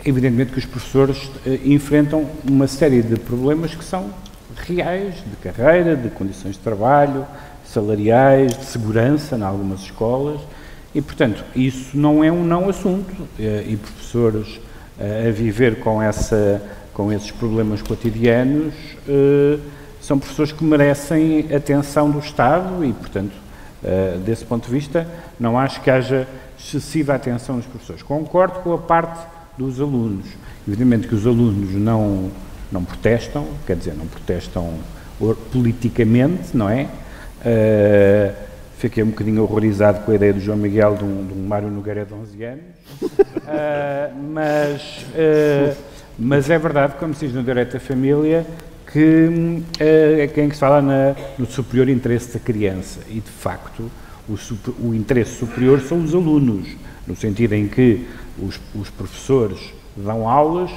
Speaker 4: evidentemente, que os professores enfrentam uma série de problemas que são reais, de carreira, de condições de trabalho, salariais, de segurança em algumas escolas, e, portanto, isso não é um não assunto, e professores a viver com esses problemas cotidianos são professores que merecem atenção do Estado e, portanto, desse ponto de vista, não acho que haja excessiva atenção dos professores. Concordo com a parte dos alunos. Evidentemente que os alunos não protestam, quer dizer, não protestam politicamente, não é? Fiquei um bocadinho horrorizado com a ideia do João Miguel de um Mário Nogueira de 11 anos, mas é verdade, como se diz no Direito da Família, que é quem se fala no superior interesse da criança, e de facto o interesse superior são os alunos, no sentido em que os professores dão aulas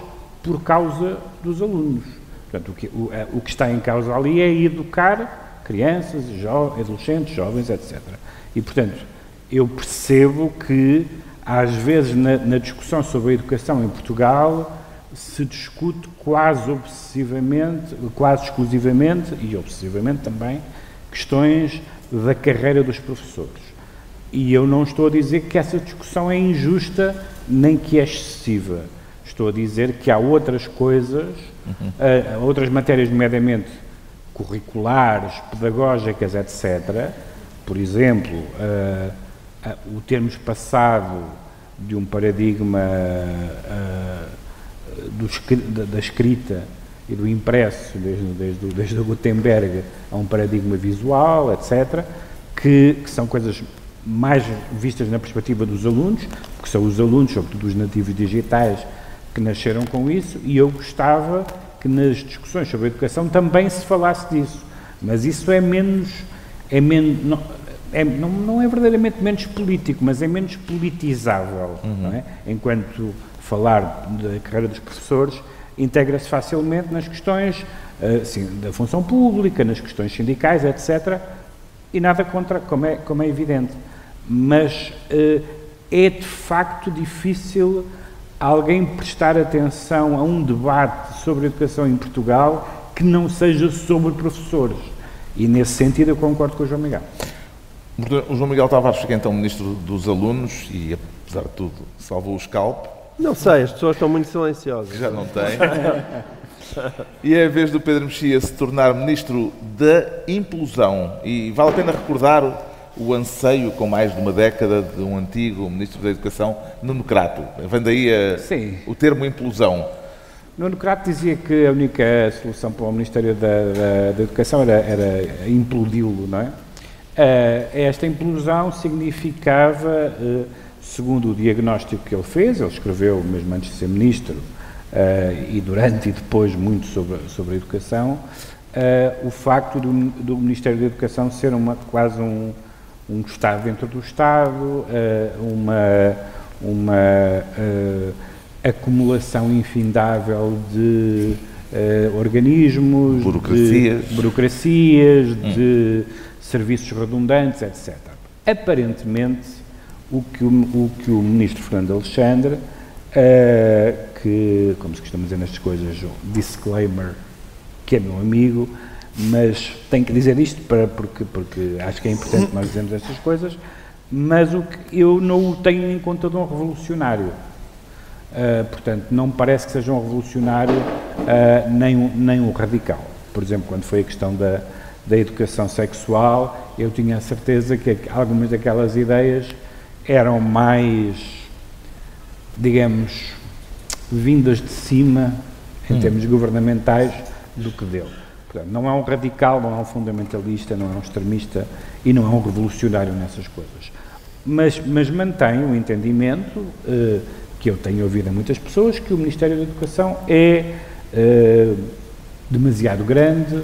Speaker 4: por causa dos alunos. Portanto, o que está em causa ali é educar crianças, adolescentes, jovens, etc. E, portanto, eu percebo que, às vezes, na discussão sobre a educação em Portugal, se discute quase exclusivamente, e obsessivamente também, questões da carreira dos professores. E eu não estou a dizer que essa discussão é injusta, nem que é excessiva. Estou a dizer que há outras coisas, outras matérias, nomeadamente curriculares, pedagógicas, etc. Por exemplo, o termos passado de um paradigma da escrita e do impresso, desde o Gutenberg, a um paradigma visual, etc., que são coisas mais vistas na perspectiva dos alunos, que são os alunos, sobretudo os nativos digitais, que nasceram com isso, e eu gostava que nas discussões sobre a educação também se falasse disso, mas isso não é verdadeiramente menos político, mas é menos politizável, não é? Enquanto falar da carreira dos professores integra-se facilmente nas questões da função pública, nas questões sindicais, etc., e nada contra, como é evidente, mas é de facto difícil alguém prestar atenção a um debate sobre a educação em Portugal que não seja sobre professores. E, nesse sentido, eu concordo com o João Miguel.
Speaker 1: O João Miguel Tavares fica, então, Ministro dos Alunos e, apesar de tudo, salvou o scalp.
Speaker 3: Não sei, as pessoas estão muito silenciosas.
Speaker 1: Que já não têm. E é a vez do Pedro Mexia se tornar Ministro da Implosão. E vale a pena recordar o anseio, com mais de uma década, de um antigo Ministro da Educação, Nuno Crato. Vem daí o termo implosão.
Speaker 4: Nuno Crato dizia que a única solução para o Ministério da Educação era implodi-lo, não é? Esta implosão significava, segundo o diagnóstico que ele fez, ele escreveu mesmo antes de ser Ministro, e durante e depois muito sobre a educação, o facto do Ministério da Educação ser quase um Estado dentro do Estado, uma acumulação infindável de organismos, de burocracias, de serviços redundantes, etc. Aparentemente, o que o ministro Fernando Alexandre, que, como se costuma dizer nestas coisas, disclaimer, que é meu amigo, mas tenho que dizer isto porque acho que é importante nós dizermos estas coisas, mas eu não o tenho em conta de um revolucionário. Portanto, não me parece que seja um revolucionário nem um radical. Por exemplo, quando foi a questão da educação sexual, eu tinha a certeza que algumas daquelas ideias eram mais, digamos, vindas de cima, em termos governamentais, do que dele. Portanto, não é um radical, não é um fundamentalista, não é um extremista e não é um revolucionário nessas coisas. Mas mantém o entendimento que eu tenho ouvido a muitas pessoas, que o Ministério da Educação é demasiado grande,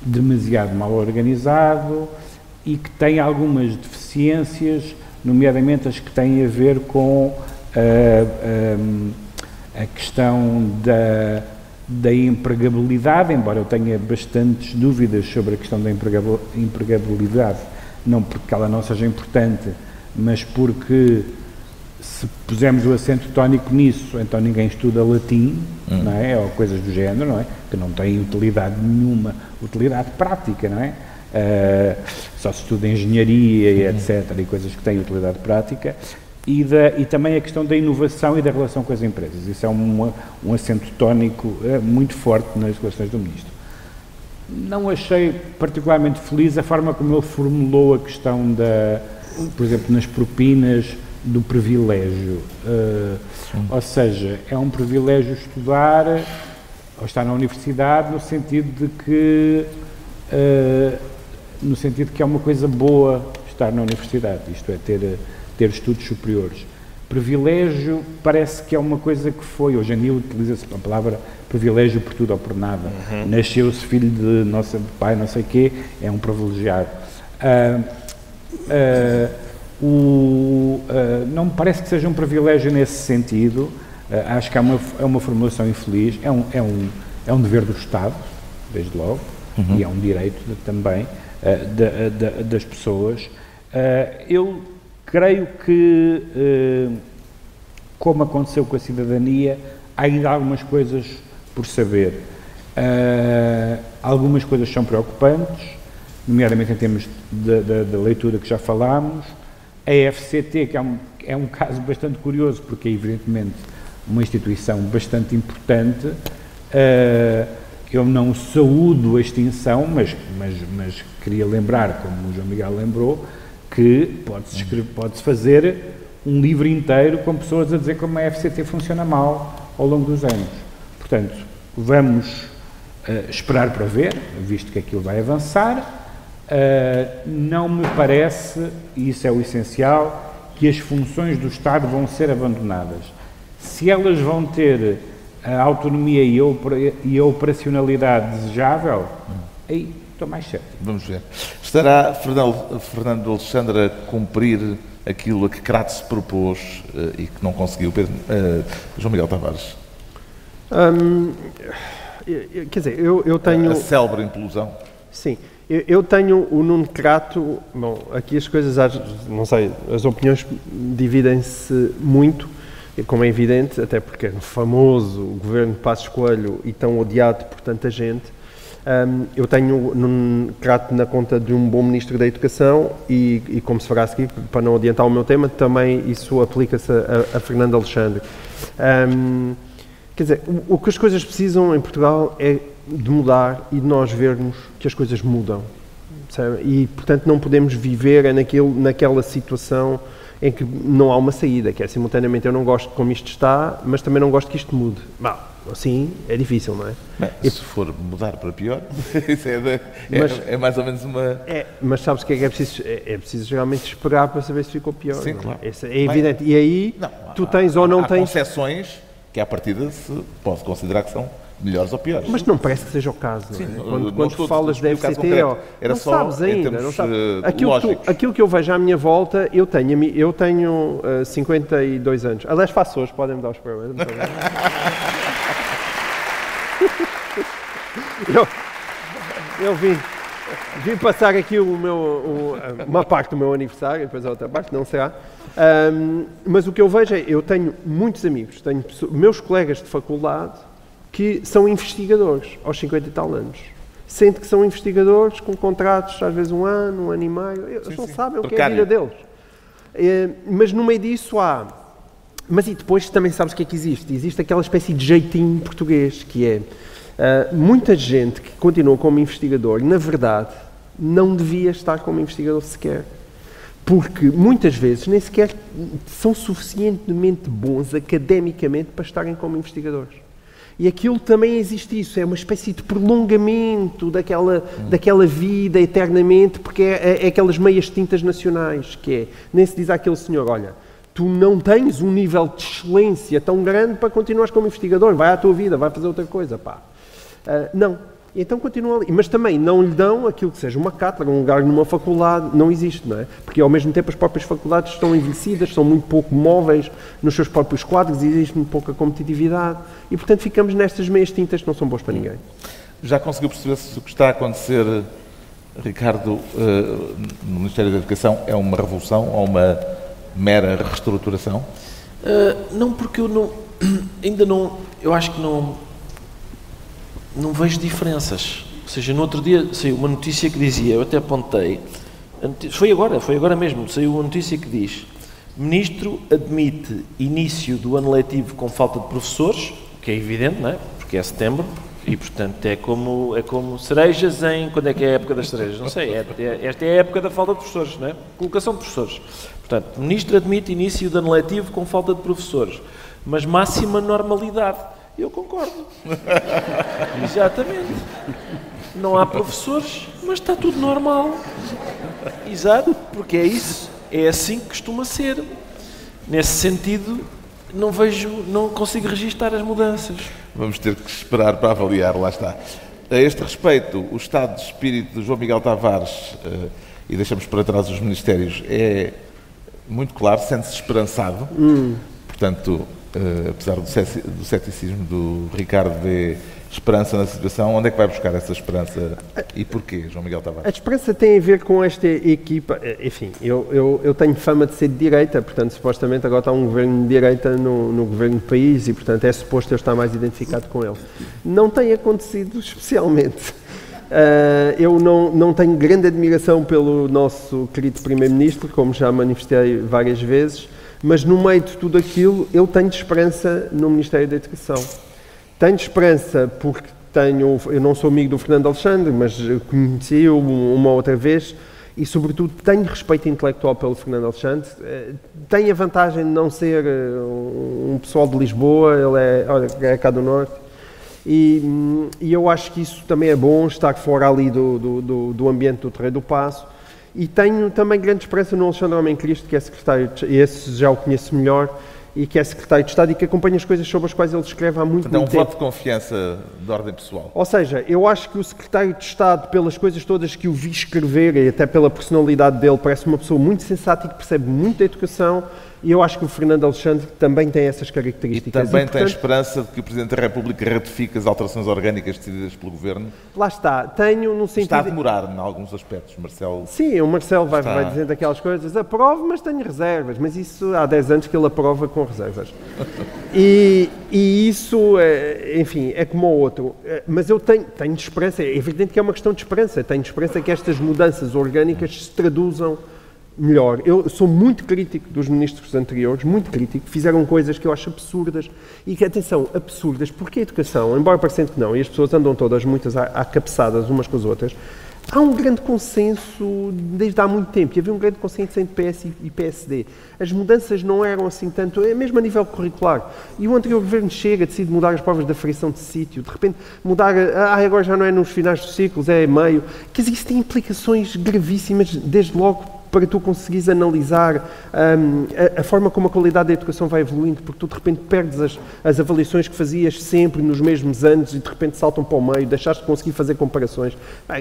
Speaker 4: demasiado mal organizado e que tem algumas deficiências, nomeadamente as que têm a ver com a questão da empregabilidade, embora eu tenha bastantes dúvidas sobre a questão da empregabilidade, não porque ela não seja importante, mas porque se pusermos o acento tónico nisso, então ninguém estuda latim, não é? Ou coisas do género, não é? Que não têm utilidade nenhuma, utilidade prática, não é? Só se estuda engenharia e etc, e coisas que têm utilidade prática, e também a questão da inovação e da relação com as empresas. Isso é um acento tónico muito forte nas declarações do Ministro. Não achei particularmente feliz a forma como ele formulou a questão por exemplo, nas propinas, do privilégio. Ou seja, é um privilégio estudar ou estar na universidade no sentido de que é uma coisa boa estar na universidade, isto é, ter estudos superiores. Privilégio parece que é uma coisa que foi, hoje em dia utiliza-se a palavra privilégio por tudo ou por nada. Nasceu-se filho de pai não sei quê, é um privilegiado. Não me parece que seja um privilégio nesse sentido, acho que é uma formulação infeliz, é um dever do Estado, desde logo, e é um direito também das pessoas. Eu creio que, como aconteceu com a cidadania, há ainda algumas coisas por saber. Algumas coisas são preocupantes, nomeadamente em termos da leitura que já falámos. A FCT, que é um caso bastante curioso, porque é evidentemente uma instituição bastante importante. Eu não saúdo a extinção, mas queria lembrar, como o João Miguel lembrou, que pode-se fazer um livro inteiro com pessoas a dizer como a FCT funciona mal ao longo dos anos. Portanto, vamos esperar para ver, visto que aquilo vai avançar. Não me parece, e isso é o essencial, que as funções do Estado vão ser abandonadas. Se elas vão ter a autonomia e a operacionalidade desejável, aí estou mais certo.
Speaker 1: Vamos ver. Estará Fernando Alexandre a cumprir aquilo a que Crato se propôs e que não conseguiu? João Miguel Tavares.
Speaker 3: Quer dizer, eu tenho...
Speaker 1: A célebre implosão.
Speaker 3: Sim. Eu tenho o Nuno Crato, bom, aqui as coisas, não sei, as opiniões dividem-se muito, como é evidente, até porque é famoso o governo de Passos Coelho e tão odiado por tanta gente. Eu tenho o Nuno Crato na conta de um bom Ministro da Educação e como se fará a seguir, para não adiantar o meu tema, também isso aplica-se a Fernando Alexandre. Quer dizer, o que as coisas precisam em Portugal é de mudar e de nós vermos que as coisas mudam, sabe? E, portanto, não podemos viver naquela situação em que não há uma saída, que é, simultaneamente, eu não gosto de como isto está, mas também não gosto que isto mude. Bom, assim é difícil, não é?
Speaker 1: Bem, se for mudar para pior, isso é mais ou menos uma...
Speaker 3: Mas sabes o que é preciso? É preciso realmente esperar para saber se ficou pior.
Speaker 1: Sim, claro.
Speaker 3: É evidente. E aí, tu tens ou não tens...
Speaker 1: Há concessões que, à partida, se pode considerar que são melhores ou piores.
Speaker 3: Mas não parece que seja o caso, não é?
Speaker 1: Sim,
Speaker 3: quando falas da FCT,
Speaker 1: era
Speaker 3: não
Speaker 1: só
Speaker 3: sabes ainda, não sabes. Aquilo que eu vejo à minha volta, eu tenho 52 anos. Aliás, faço hoje, podem-me dar os parabéns. Eu vim passar aqui uma parte do meu aniversário, depois a outra parte, não será. Mas o que eu vejo é, eu tenho muitos amigos, tenho meus colegas de faculdade que são investigadores aos 50 e tal anos. Sentem que são investigadores com contratos, às vezes um ano e meio, eles não sabem o que é a vida deles. Mas no meio disso há... Mas e depois também sabes o que é que existe? Existe aquela espécie de jeitinho português, que é muita gente que continua como investigador, na verdade, não devia estar como investigador sequer. Porque muitas vezes nem sequer são suficientemente bons academicamente para estarem como investigadores. E aquilo também existe isso, é uma espécie de prolongamento daquela vida eternamente, porque é aquelas meias tintas nacionais, que é, nem se diz àquele senhor, olha, tu não tens um nível de excelência tão grande para continuares como investigador, vai à tua vida, vai fazer outra coisa, pá. Não. Então continua ali. Mas também não lhe dão aquilo que seja uma cátedra, um lugar numa faculdade, não existe, não é? Porque ao mesmo tempo as próprias faculdades estão envelhecidas, são muito pouco móveis nos seus próprios quadros, existe muito pouca competitividade e, portanto, ficamos nestas meias tintas que não são boas para ninguém.
Speaker 1: Já conseguiu perceber se o que está a acontecer, Ricardo, no Ministério da Educação é uma revolução ou uma mera reestruturação?
Speaker 2: Não, porque eu ainda não, eu acho que não vejo diferenças. Ou seja, no outro dia saiu uma notícia que dizia, eu até apontei, foi agora mesmo, saiu uma notícia que diz: Ministro admite início do ano letivo com falta de professores, que é evidente, não é? Porque é setembro, e portanto é como cerejas em... Quando é que é a época das cerejas? Não sei, esta é a época da falta de professores, não é? Colocação de professores. Portanto, Ministro admite início do ano letivo com falta de professores, mas máxima normalidade. Eu concordo. Exatamente. Não há professores, mas está tudo normal. Exato, porque é isso. É assim que costuma ser. Nesse sentido, não consigo registar as mudanças.
Speaker 1: Vamos ter que esperar para avaliar, lá está. A este respeito, o estado de espírito de João Miguel Tavares, e deixamos para trás os ministérios, é muito claro, sente-se esperançado. Portanto, apesar do ceticismo do Ricardo, vê esperança na situação. Onde é que vai buscar essa esperança e porquê, João Miguel Tavares?
Speaker 3: A esperança tem a ver com esta equipa. Enfim, eu tenho fama de ser de direita, portanto, supostamente agora está um governo de direita no governo do país e, portanto, é suposto eu estar mais identificado com ele. Não tem acontecido especialmente. Eu não tenho grande admiração pelo nosso querido Primeiro-Ministro, como já manifestei várias vezes, mas no meio de tudo aquilo eu tenho esperança no Ministério da Educação. Tenho esperança porque eu não sou amigo do Fernando Alexandre, mas conheci-o uma outra vez e, sobretudo, tenho respeito intelectual pelo Fernando Alexandre. Tenho a vantagem de não ser um pessoal de Lisboa, ele é cá do Norte. E eu acho que isso também é bom, estar fora ali do ambiente do Terreiro do Paço. E tenho também grande esperança no Alexandre Homem Cristo, que é secretário, esse já o conheço melhor, e que é secretário de Estado e que acompanha as coisas sobre as quais ele escreve há muito tempo.
Speaker 1: É um voto de confiança de ordem pessoal.
Speaker 3: Ou seja, eu acho que o secretário de Estado, pelas coisas todas que o vi escrever e até pela personalidade dele, parece uma pessoa muito sensata e que percebe muito da educação, e eu acho que o Fernando Alexandre também tem essas características.
Speaker 1: E também tem esperança de que o Presidente da República ratifique as alterações orgânicas decididas pelo Governo?
Speaker 3: Lá está. Tenho no sentido...
Speaker 1: Está a demorar em alguns aspectos, Marcelo.
Speaker 3: Sim, o Marcelo vai dizendo aquelas coisas. Aprovo, mas tenho reservas. Mas isso há 10 anos que ele aprova com reservas. E isso, enfim, é como o outro. Mas eu tenho esperança. É evidente que é uma questão de esperança. Tenho esperança que estas mudanças orgânicas se traduzam melhor. Eu sou muito crítico dos ministros anteriores, muito crítico, fizeram coisas que eu acho absurdas e que, atenção, absurdas, porque a educação, embora parecendo que não, e as pessoas andam todas, muitas cabeçadas umas com as outras, há um grande consenso desde há muito tempo, e havia um grande consenso entre PS e PSD. As mudanças não eram assim tanto, mesmo a nível curricular. E o anterior governo chega, decide mudar as provas da frição de sítio, de repente mudar, agora já não é nos finais dos ciclos, é meio. Quer dizer, isso tem implicações gravíssimas, desde logo, para tu conseguires analisar a forma como a qualidade da educação vai evoluindo, porque tu de repente perdes as avaliações que fazias sempre nos mesmos anos e de repente saltam para o meio, deixaste de conseguir fazer comparações.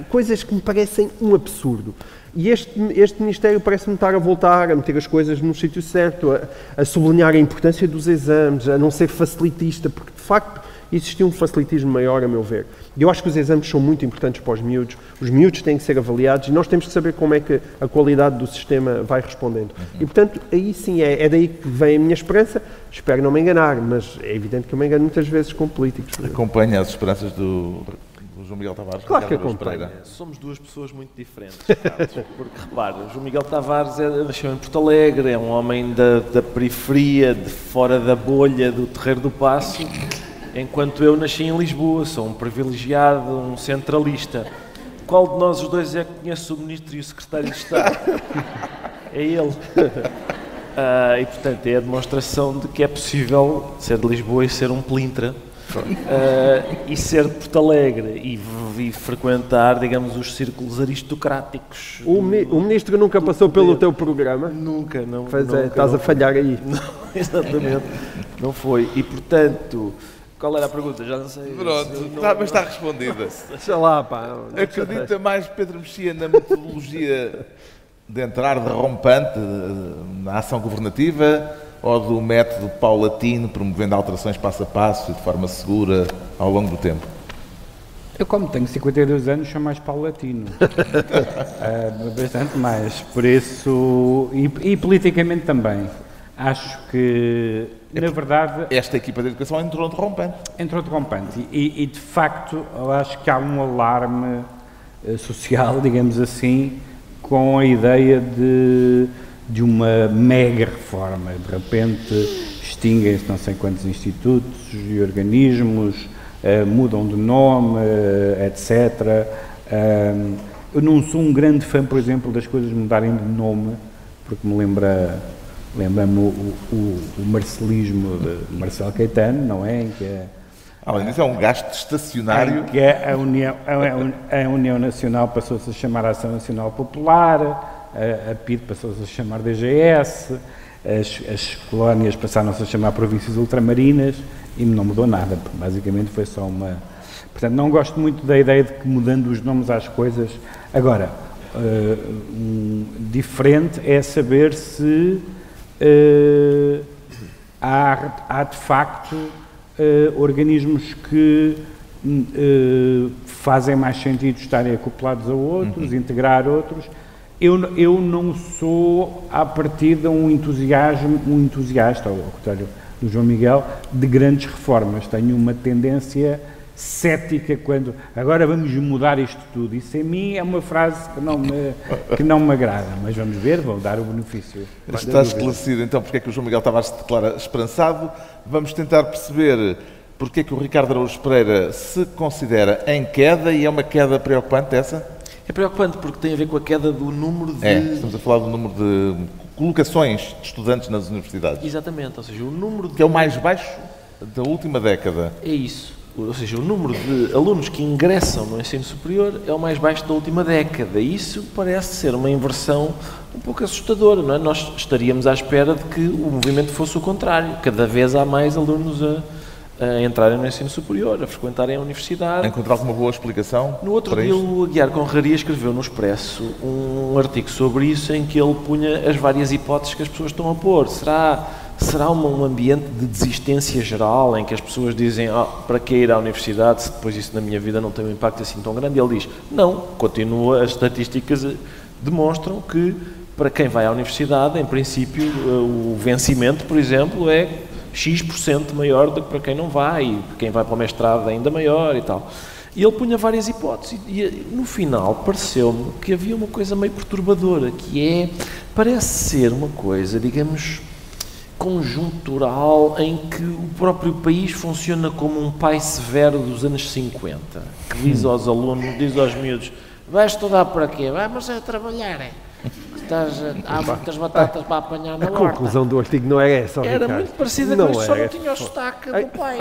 Speaker 3: Coisas que me parecem um absurdo. E este Ministério parece-me estar a voltar a meter as coisas no sítio certo, a sublinhar a importância dos exames, a não ser facilitista, porque de facto existia um facilitismo maior, a meu ver. E eu acho que os exames são muito importantes para os miúdos têm que ser avaliados e nós temos que saber como é que a qualidade do sistema vai respondendo. E, portanto, aí sim, é daí que vem a minha esperança. Espero não me enganar, mas é evidente que eu me engano muitas vezes com políticos.
Speaker 1: Acompanha as esperanças do João Miguel Tavares?
Speaker 3: Claro que acompanha.
Speaker 2: Somos duas pessoas muito diferentes, Carlos, porque repara, o João Miguel Tavares nasceu em Porto Alegre, é um homem da periferia, de fora da bolha do Terreiro do Paço, enquanto eu nasci em Lisboa, sou um privilegiado, um centralista. Qual de nós os dois é que conhece o Ministro e o Secretário de Estado? É ele. E portanto é a demonstração de que é possível ser de Lisboa e ser um pelintra. E ser de Porto Alegre e frequentar, digamos, os círculos aristocráticos.
Speaker 3: O ministro nunca passou pelo teu programa?
Speaker 2: Nunca, não.
Speaker 3: Pois
Speaker 2: nunca,
Speaker 3: estás a falhar aí.
Speaker 2: Não, exatamente, não foi. E portanto, qual era a pergunta? Já não sei.
Speaker 1: Pronto, mas está respondida.
Speaker 3: Deixa lá, pá.
Speaker 1: Acredita mais Pedro Mexia na metodologia de entrar derrompante na ação governativa ou do método paulatino, promovendo alterações passo a passo e de forma segura ao longo do tempo?
Speaker 4: Eu, como tenho 52 anos, sou mais paulatino. Bastante mais. Por isso, e politicamente também. Acho que, na verdade...
Speaker 1: Esta equipa de educação entrou derrompante.
Speaker 4: Entrou derrompante. E, de facto, eu acho que há um alarme social, digamos assim, com a ideia de uma mega reforma. De repente extinguem-se não sei quantos institutos e organismos, mudam de nome, etc. Eu não sou um grande fã, por exemplo, das coisas mudarem de nome, porque me lembra-me o marcelismo de Marcelo Caetano, não é? Em que
Speaker 1: além disso, é um gasto estacionário.
Speaker 4: Que a União Nacional passou-se a chamar Ação Nacional Popular, a PID passou-se a chamar DGS, as colónias passaram-se a chamar Províncias Ultramarinas e não mudou nada, porque basicamente foi só uma... Portanto, não gosto muito da ideia de que mudando os nomes às coisas... Agora, diferente é saber se há de facto organismos que fazem mais sentido estarem acoplados a outros, integrar outros. Eu não sou, à partida, um entusiasta, ao contrário do João Miguel, de grandes reformas. Tenho uma tendência cética quando... Agora vamos mudar isto tudo. Isso, em mim, é uma frase que não me agrada. Mas vamos ver, vou dar o benefício.
Speaker 1: Está esclarecido, então, porque é que o João Miguel Tavares se declara esperançado. Vamos tentar perceber porque é que o Ricardo Araújo Pereira se considera em queda, e é uma queda preocupante essa?
Speaker 2: É preocupante porque tem a ver com a queda do número de...
Speaker 1: estamos a falar do número de colocações de estudantes nas universidades.
Speaker 2: Exatamente, ou seja, o número de...
Speaker 1: Que é o mais baixo da última década.
Speaker 2: É isso. Ou seja, o número de alunos que ingressam no ensino superior é o mais baixo da última década. E isso parece ser uma inversão um pouco assustadora, não é? Nós estaríamos à espera de que o movimento fosse o contrário. Cada vez há mais alunos a entrarem no ensino superior, a frequentarem a universidade.
Speaker 1: Encontrar alguma boa explicação?
Speaker 2: No outro dia, o Aguiar Conraria escreveu no Expresso um artigo sobre isso, em que ele punha as várias hipóteses que as pessoas estão a pôr. Será um ambiente de desistência geral, em que as pessoas dizem para que ir à universidade se depois isso na minha vida não tem um impacto assim tão grande? E ele diz, não, continua, as estatísticas demonstram que para quem vai à universidade, em princípio, o vencimento, por exemplo, é X% maior do que para quem não vai, e quem vai para o mestrado é ainda maior e tal. E ele punha várias hipóteses e no final pareceu-me que havia uma coisa meio perturbadora, que parece ser uma coisa, digamos, conjuntural, em que o próprio país funciona como um pai severo dos anos 50, que diz aos alunos, diz aos miúdos, vais estudar para quê? Vai, mas é trabalhar, há muitas batatas para apanhar na horta.
Speaker 3: A conclusão do artigo não era essa,
Speaker 2: Era
Speaker 3: Ricardo.
Speaker 2: muito parecida com isto, só não tinha o sotaque do pai.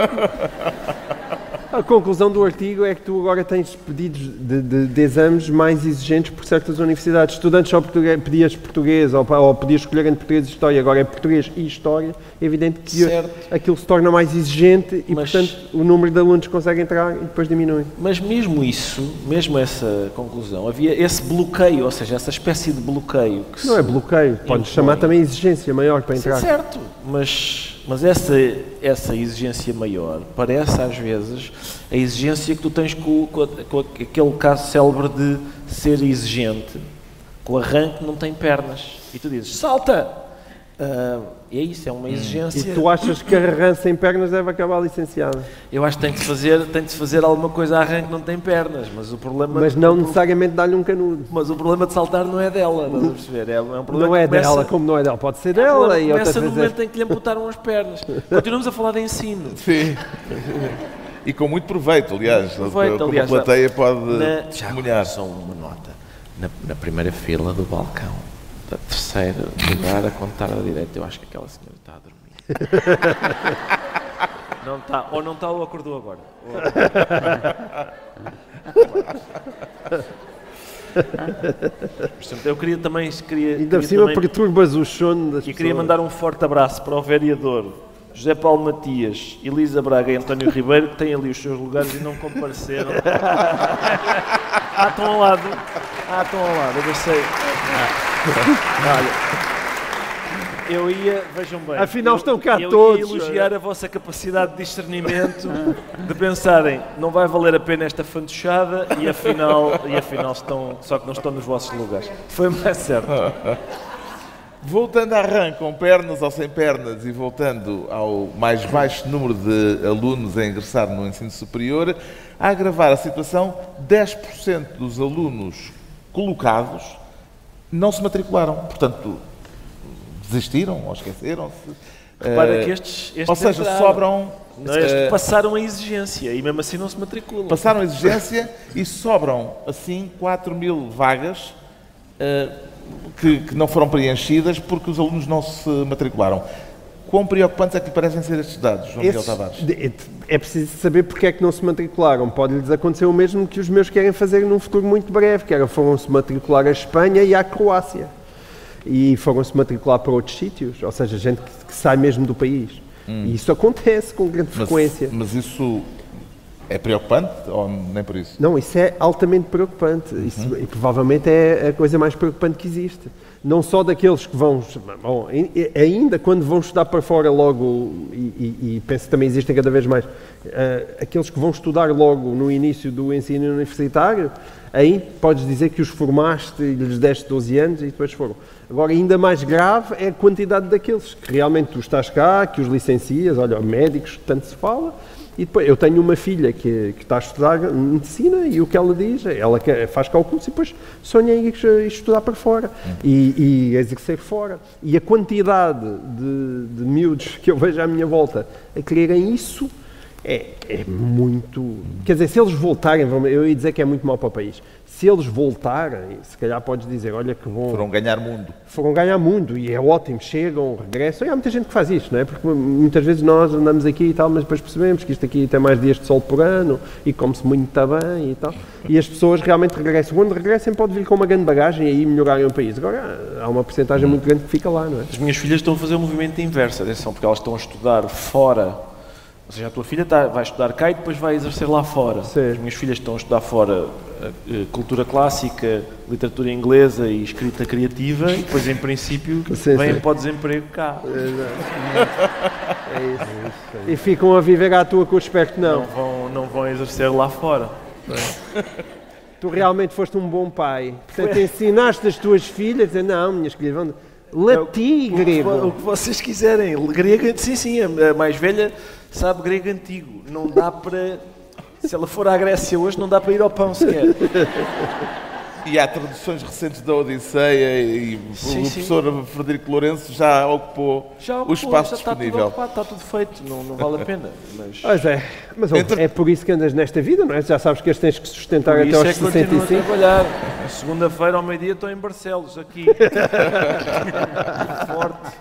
Speaker 3: A conclusão do artigo é que tu agora tens pedidos de exames mais exigentes por certas universidades. Estudantes só pedias português ou podias escolher entre português e história, agora é português e história. É evidente que aquilo se torna mais exigente e, portanto, o número de alunos que consegue entrar e depois diminui.
Speaker 2: Mas mesmo isso, mesmo essa conclusão, havia esse bloqueio, ou seja, essa espécie de bloqueio. Que
Speaker 3: não é bloqueio, podes chamar também exigência maior para entrar.
Speaker 2: Certo, mas Mas essa exigência maior parece às vezes a exigência que tu tens com aquele caso célebre de ser exigente, que o arranque não tem pernas. E tu dizes, salta! É isso, é uma exigência.
Speaker 3: E tu achas que arranque sem pernas deve acabar licenciado?
Speaker 2: Eu acho que tem de se fazer alguma coisa a arranque que não tem pernas, mas o problema...
Speaker 3: Mas não necessariamente dar-lhe um canudo.
Speaker 2: Mas o problema de saltar não é dela, estás a perceber? É um problema
Speaker 3: não é dela, como não é dela, pode ser dela. E
Speaker 2: começa no momento em que lhe amputaram as pernas. Continuamos a falar de ensino.
Speaker 1: Sim. E com muito proveito, aliás. Como a plateia pode testemunhar.
Speaker 2: Só uma nota. Na primeira fila do balcão, da terceira lugar a contar à direita, eu acho que aquela senhora está a dormir. Não está, ou não está ou acordou agora. Portanto, eu queria também...
Speaker 3: Ainda por cima perturbas o sono das pessoas.
Speaker 2: E queria mandar um forte abraço para o vereador José Paulo Matias, Elisa Braga e António Ribeiro, que têm ali os seus lugares e não compareceram. Estão ao lado, eu sei. Olha, eu ia, vejam bem.
Speaker 3: Afinal estão cá todos.
Speaker 2: Eu ia elogiar a vossa capacidade de discernimento, de pensarem, não vai valer a pena esta fantochada e afinal estão, só que não estão nos vossos lugares. Foi mais certo.
Speaker 1: Voltando a arranque com pernas ou sem pernas e voltando ao mais baixo número de alunos a ingressar no ensino superior, a agravar a situação, 10% dos alunos colocados não se matricularam. Portanto, desistiram ou esqueceram-se.
Speaker 2: Repara que estes
Speaker 1: ou seja,
Speaker 2: entraram.
Speaker 1: sobram...
Speaker 2: Estes passaram a exigência e mesmo assim não se matriculam.
Speaker 1: Passaram a exigência e sobram, assim, 4.000 vagas que não foram preenchidas porque os alunos não se matricularam. Quão preocupantes é que lhe parecem ser estes dados, João Miguel Tavares?
Speaker 3: É preciso saber porque é que não se matricularam. Pode-lhes acontecer o mesmo que os meus querem fazer num futuro muito breve, que era foram-se matricular à Espanha e à Croácia. E foram-se matricular para outros sítios, ou seja, gente que sai mesmo do país. E isso acontece com grande frequência.
Speaker 1: Mas isso é preocupante ou nem por isso?
Speaker 3: Não, isso é altamente preocupante. Isso, e provavelmente é a coisa mais preocupante que existe. Não só daqueles que vão... Bom, ainda quando vão estudar para fora logo, e penso que também existem cada vez mais, aqueles que vão estudar logo no início do ensino universitário, aí podes dizer que os formaste e lhes deste 12 anos e depois foram. Agora, ainda mais grave é a quantidade daqueles que realmente tu estás cá, que os licencias, olha, médicos, tanto se fala. E depois, eu tenho uma filha que está a estudar medicina e o que ela diz, ela faz cálculos e depois sonha em ir estudar para fora e exercer fora. E a quantidade de miúdos que eu vejo à minha volta a quererem isso é muito... Quer dizer, se eles voltarem, eu ia dizer que é muito mau para o país. Se eles voltarem, se calhar podes dizer, olha que bom...
Speaker 1: Foram ganhar mundo.
Speaker 3: Foram ganhar mundo e é ótimo, chegam, regressam. E há muita gente que faz isto, não é? Porque muitas vezes nós andamos aqui e tal, mas depois percebemos que isto aqui tem mais dias de sol por ano e come-se muito bem e tal. E as pessoas realmente regressam. Quando regressem pode vir com uma grande bagagem e aí melhorarem o país. Agora há uma porcentagem muito grande que fica lá, não é?
Speaker 2: As minhas filhas estão a fazer um movimento inverso, atenção, porque elas estão a estudar fora. Ou seja, a tua filha vai estudar cá e depois vai exercer lá fora.
Speaker 3: Sim.
Speaker 2: As minhas filhas estão a estudar fora cultura clássica, literatura inglesa e escrita criativa e depois, em princípio, vêm para o desemprego cá.
Speaker 3: É isso. E ficam a viver à tua com o espero que não.
Speaker 2: Não vão exercer lá fora.
Speaker 3: Tu realmente foste um bom pai. Portanto, ensinaste as tuas filhas a dizer, não, minhas filhas vão... Latim, grego.
Speaker 2: O que vocês quiserem. Grego, sim, a mais velha sabe grego antigo. Não dá para... Se ela for à Grécia hoje, não dá para ir ao pão sequer.
Speaker 1: E há traduções recentes da Odisseia e o professor Frederico Lourenço já ocupou o espaço disponível.
Speaker 2: Está tudo feito, não vale a pena.
Speaker 3: Mas é por isso que andas nesta vida, não é? Já sabes que as tens que sustentar até aos 65.
Speaker 2: A trabalhar. Segunda-feira ao meio-dia estou em Barcelos, aqui. Forte.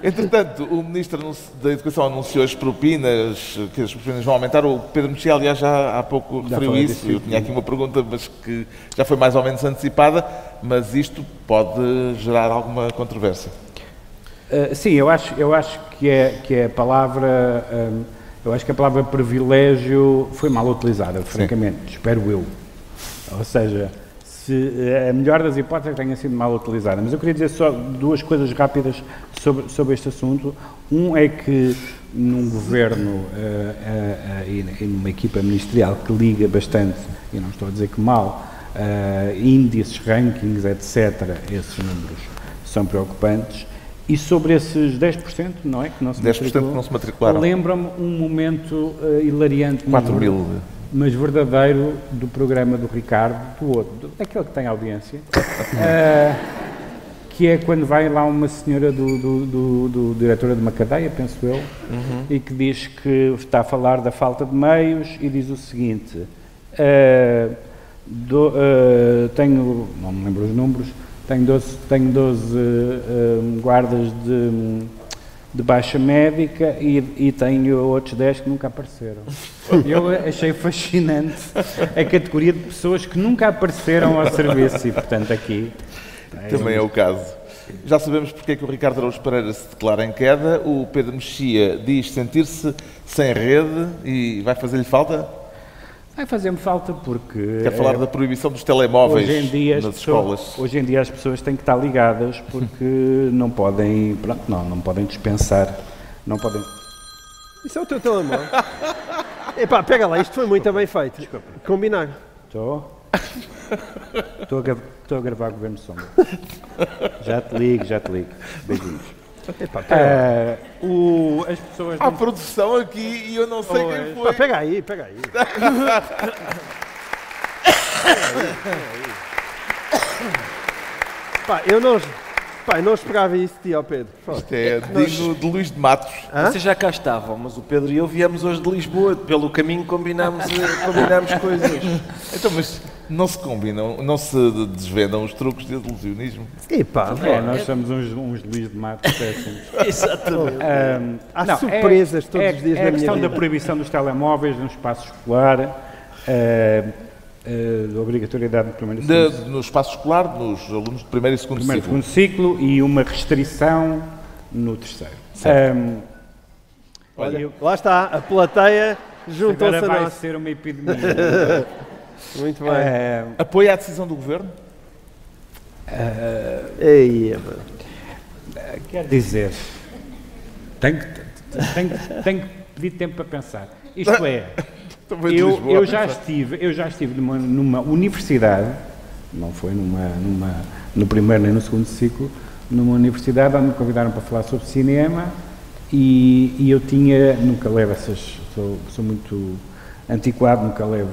Speaker 1: Entretanto, o Ministro da Educação anunciou as propinas, que as propinas vão aumentar. O Pedro Mexia, aliás, já há pouco referiu isso. Eu tinha aqui uma pergunta, mas que já foi mais ou menos antecipada, mas isto pode gerar alguma controvérsia.
Speaker 4: Sim, eu acho que a palavra privilégio foi mal utilizada, francamente, espero eu. Ou seja, a melhor das hipóteses tenha sido mal utilizada. Mas eu queria dizer só duas coisas rápidas sobre este assunto. Um é que num governo e numa equipa ministerial que liga bastante, e não estou a dizer que mal, índices, rankings, etc., esses números são preocupantes. E sobre esses 10%, não é? Que não se
Speaker 1: 10% que não se matricularam.
Speaker 4: Lembra-me um momento hilariante.
Speaker 1: 4 mil.
Speaker 4: Mas verdadeiro do programa do Ricardo, do outro, daquele que tem audiência, que é quando vai lá uma senhora do diretora de uma cadeia, penso eu, e que diz que está a falar da falta de meios e diz o seguinte, tenho, não me lembro os números, tenho 12 guardas de baixa médica e tenho outros 10 que nunca apareceram. Eu achei fascinante a categoria de pessoas que nunca apareceram ao serviço e, portanto, aqui...
Speaker 1: Também é o caso. Já sabemos porque é que o Ricardo Araújo Pereira se declara em queda. O Pedro Mexia diz sentir-se sem rede e vai fazer-lhe falta?
Speaker 4: Vai fazer-me falta porque...
Speaker 1: Quer falar da proibição dos telemóveis nas escolas?
Speaker 4: Hoje em dia as pessoas têm que estar ligadas porque não podem, pronto, não podem dispensar, não podem...
Speaker 3: Isso é o teu telemóvel. Epá, pega lá, isto foi muito bem feito.
Speaker 4: Desculpa.
Speaker 3: Combinar.
Speaker 4: Estou a gravar Governo Sombra. Já te ligo. Beijinhos.
Speaker 3: Epá,
Speaker 1: as pessoas há produção aqui e eu não sei quem foi.
Speaker 3: Pá, pega aí. Pá, eu não esperava isso de ti, ó Pedro.
Speaker 1: Isto é digno de Luís de Matos.
Speaker 2: Vocês já cá estavam, mas o Pedro e eu viemos hoje de Lisboa. Pelo caminho combinámos coisas.
Speaker 1: Então, mas não se combinam, não se desvendam os truques de ilusionismo?
Speaker 3: Epá,
Speaker 4: nós somos uns Luís de Matos péssimos.
Speaker 2: Exatamente.
Speaker 3: Há surpresas todos os dias na minha vida.
Speaker 4: É a questão da proibição dos telemóveis no espaço escolar, da obrigatoriedade no primeiro e segundo
Speaker 1: no espaço escolar, nos alunos de primeiro e segundo
Speaker 4: ciclo e uma restrição no terceiro.
Speaker 3: Olha, lá está, a plateia juntou-se a nós.
Speaker 4: Agora vai ser uma epidemia.
Speaker 3: Muito bem.
Speaker 1: Apoia a decisão do Governo?
Speaker 4: Quer dizer, tenho que pedir tempo para pensar. Isto é, eu já estive numa universidade, não foi no primeiro nem no segundo ciclo, numa universidade onde me convidaram para falar sobre cinema e eu nunca levo sou muito antiquado, nunca levo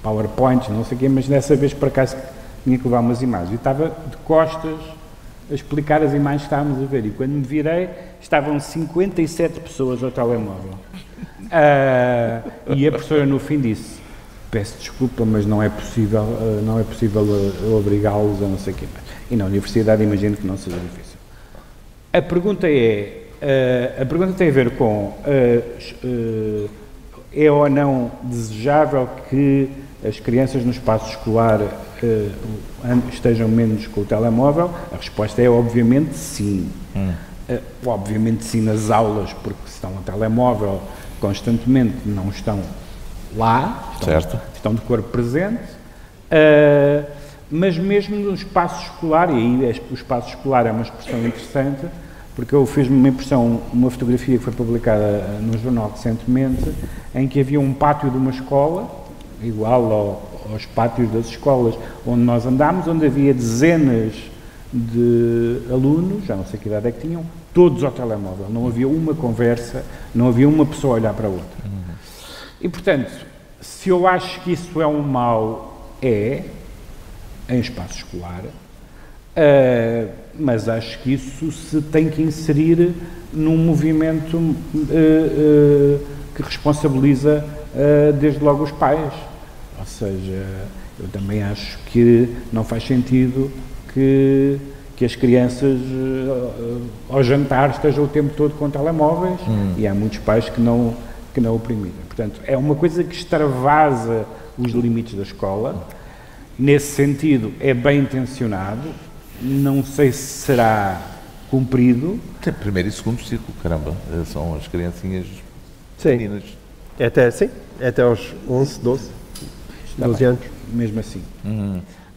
Speaker 4: PowerPoints, não sei o quê, mas dessa vez por acaso tinha que levar umas imagens e estava de costas a explicar as imagens que estávamos a ver e quando me virei estavam 57 pessoas ao telemóvel. E a professora no fim disse, peço desculpa, mas não é possível obrigá-los a não sei o quê. E na universidade imagino que não seja difícil. A pergunta tem a ver com é ou não desejável que as crianças no espaço escolar estejam menos com o telemóvel? A resposta é obviamente sim. Obviamente sim nas aulas, porque se estão no telemóvel constantemente não estão lá, estão de corpo presente, mas mesmo no espaço escolar, e aí o espaço escolar é uma expressão interessante, porque eu fiz uma fotografia que foi publicada no jornal recentemente, em que havia um pátio de uma escola, igual aos pátios das escolas onde nós andámos, onde havia dezenas de alunos, já não sei que idade é que tinham, todos ao telemóvel, não havia uma conversa, não havia uma pessoa a olhar para a outra. E, portanto, se eu acho que isso é um mal, em espaço escolar, mas acho que isso se tem que inserir num movimento que responsabiliza desde logo os pais. Ou seja, eu também acho que não faz sentido que as crianças ao jantar estejam o tempo todo com telemóveis e há muitos pais que não o permitem. Portanto, é uma coisa que extravasa os limites da escola. Nesse sentido, é bem intencionado. Não sei se será cumprido.
Speaker 1: Tem primeiro e segundo ciclo, caramba. São as criancinhas meninas.
Speaker 3: Até aos 11, 12 anos.
Speaker 4: Mesmo assim.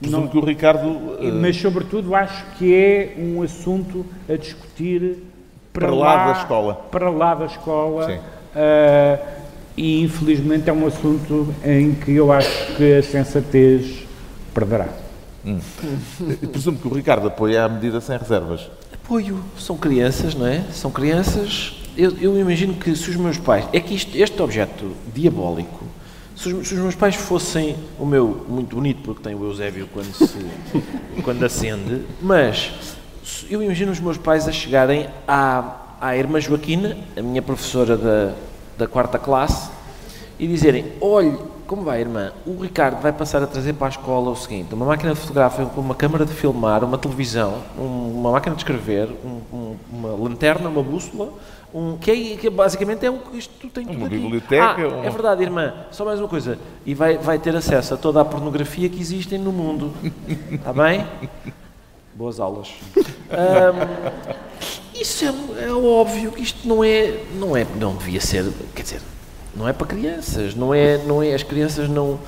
Speaker 1: Presumo que o Ricardo...
Speaker 4: Mas, sobretudo, acho que é um assunto a discutir
Speaker 1: para lá da escola.
Speaker 4: Para lá da escola. E, infelizmente, é um assunto em que eu acho que a sensatez perderá.
Speaker 1: Presumo que o Ricardo apoia a medida sem reservas.
Speaker 2: Apoio. São crianças, não é? São crianças. Eu imagino que se os meus pais... É que este objeto diabólico, se os meus pais fossem o meu, muito bonito, porque tem o Eusébio quando acende, mas eu imagino os meus pais a chegarem à irmã Joaquina, a minha professora da 4ª classe, e dizerem: olhe, como vai, irmã? O Ricardo vai passar a trazer para a escola o seguinte: uma máquina fotográfica com uma câmara de filmar, uma televisão, uma máquina de escrever, uma lanterna, uma bússola, que basicamente é o que isto tem tudo aqui.
Speaker 1: Uma biblioteca.
Speaker 2: É verdade, irmã, só mais uma coisa, e vai ter acesso a toda a pornografia que existe no mundo. Está bem? Boas aulas. Isso é óbvio que isto não devia ser, quer dizer, não é para crianças, não é, as crianças não,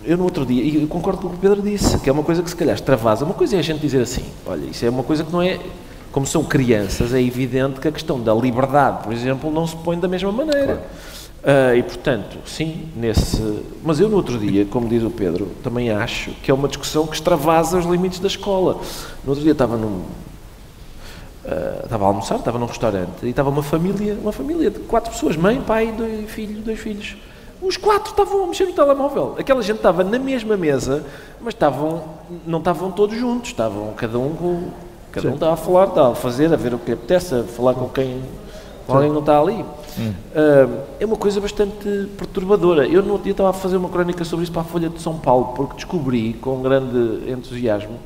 Speaker 2: eu no outro dia, e eu concordo com o que o Pedro disse, que é uma coisa que se calhar extravasa. Uma coisa é a gente dizer assim: olha, isso é uma coisa que não é, como são crianças, é evidente que a questão da liberdade, por exemplo, não se põe da mesma maneira. Claro. E portanto, sim, mas eu no outro dia, como diz o Pedro, também acho que é uma discussão que extravasa os limites da escola. No outro dia estava a almoçar, estava num restaurante e estava uma família de 4 pessoas, mãe, pai, 2 filhos. Os 4 estavam a mexer no telemóvel. Aquela gente estava na mesma mesa, mas não estavam todos juntos, estavam cada um estava a falar, estava a fazer, a ver o que lhe apetece, a falar com alguém não está ali. É uma coisa bastante perturbadora. Eu no outro dia estava a fazer uma crónica sobre isso para a Folha de São Paulo, porque descobri com grande entusiasmo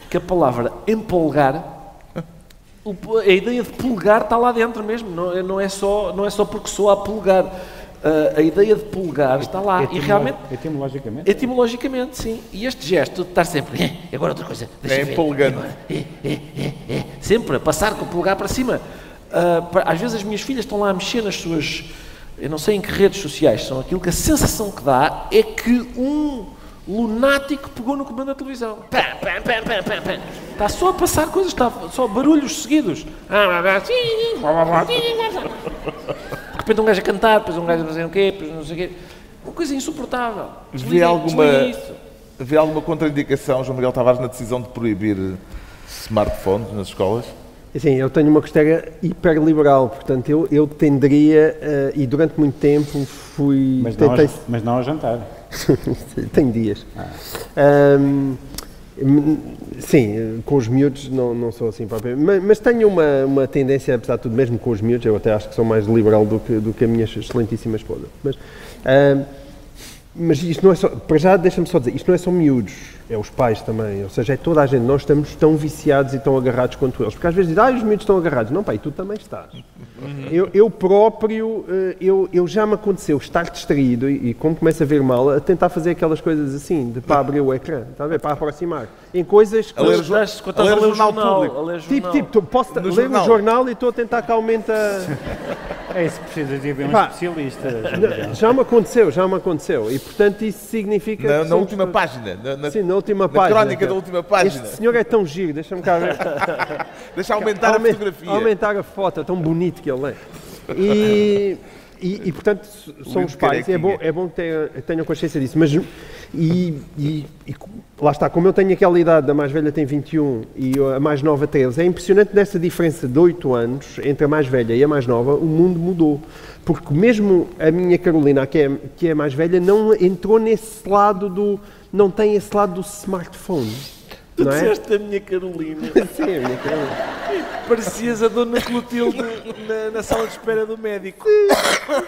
Speaker 2: que a palavra empolgar, a ideia de pulgar está lá dentro mesmo, não é só porque soa a pulgar. A ideia de pulgar está lá. E realmente, etimologicamente, sim. E este gesto de estar sempre, agora outra coisa, deixa ver,
Speaker 1: empolgante.
Speaker 2: Sempre a passar com o polegar para cima. Às vezes as minhas filhas estão lá a mexer nas suas, eu não sei em que redes sociais são, aquilo que a sensação que dá é que um lunático pegou no comando da televisão. Está só a passar coisas, está só barulhos seguidos. De repente um gajo a cantar, depois um gajo a fazer o quê, depois não sei o quê. Uma coisa insuportável.
Speaker 1: Havia alguma contraindicação, João Miguel Tavares, na decisão de proibir smartphones nas escolas?
Speaker 3: Sim, eu tenho uma costela hiperliberal, portanto eu tenderia, e durante muito tempo fui...
Speaker 4: Mas não ao jantar.
Speaker 3: Tenho dias. Sim, com os miúdos não sou assim próprio, mas tenho uma tendência, apesar de tudo, mesmo com os miúdos, eu até acho que sou mais liberal do que a minha excelentíssima esposa. Mas isto não é só, para já deixa-me só dizer, isto não é só miúdos, é os pais também, ou seja, é toda a gente, nós estamos tão viciados e tão agarrados quanto eles, porque às vezes dizem, os miúdos estão agarrados, não pai, tu também estás. Eu próprio, eu já me aconteceu estar distraído e como começo a ver mal, a tentar fazer aquelas coisas assim, para abrir o ecrã, está a ver, para aproximar, em coisas que...
Speaker 1: A ler o jornal público.
Speaker 3: Tipo, posso ler o jornal e estou a tentar que aumente a...
Speaker 4: É isso, precisas de ver um especialista.
Speaker 3: Já me aconteceu. E, portanto, isso significa...
Speaker 1: Na última página.
Speaker 3: Na última página.
Speaker 1: Na crónica da última página.
Speaker 3: Este senhor é tão giro, deixa-me cá ver.
Speaker 1: Deixa aumentar a fotografia.
Speaker 3: Aumentar a foto, é tão bonito que ele é. E portanto, são os pais. É bom que tenham consciência disso. Mas, lá está, como eu tenho aquela idade, a mais velha tem 21 e a mais nova 13, é impressionante nessa diferença de 8 anos entre a mais velha e a mais nova, o mundo mudou. Porque mesmo a minha Carolina, que é mais velha, não entrou nesse lado não tem esse lado do smartphone.
Speaker 2: Tu disseste a minha Carolina.
Speaker 3: Sim, a minha Carolina.
Speaker 2: Parecias a Dona Clotilde na sala de espera do médico.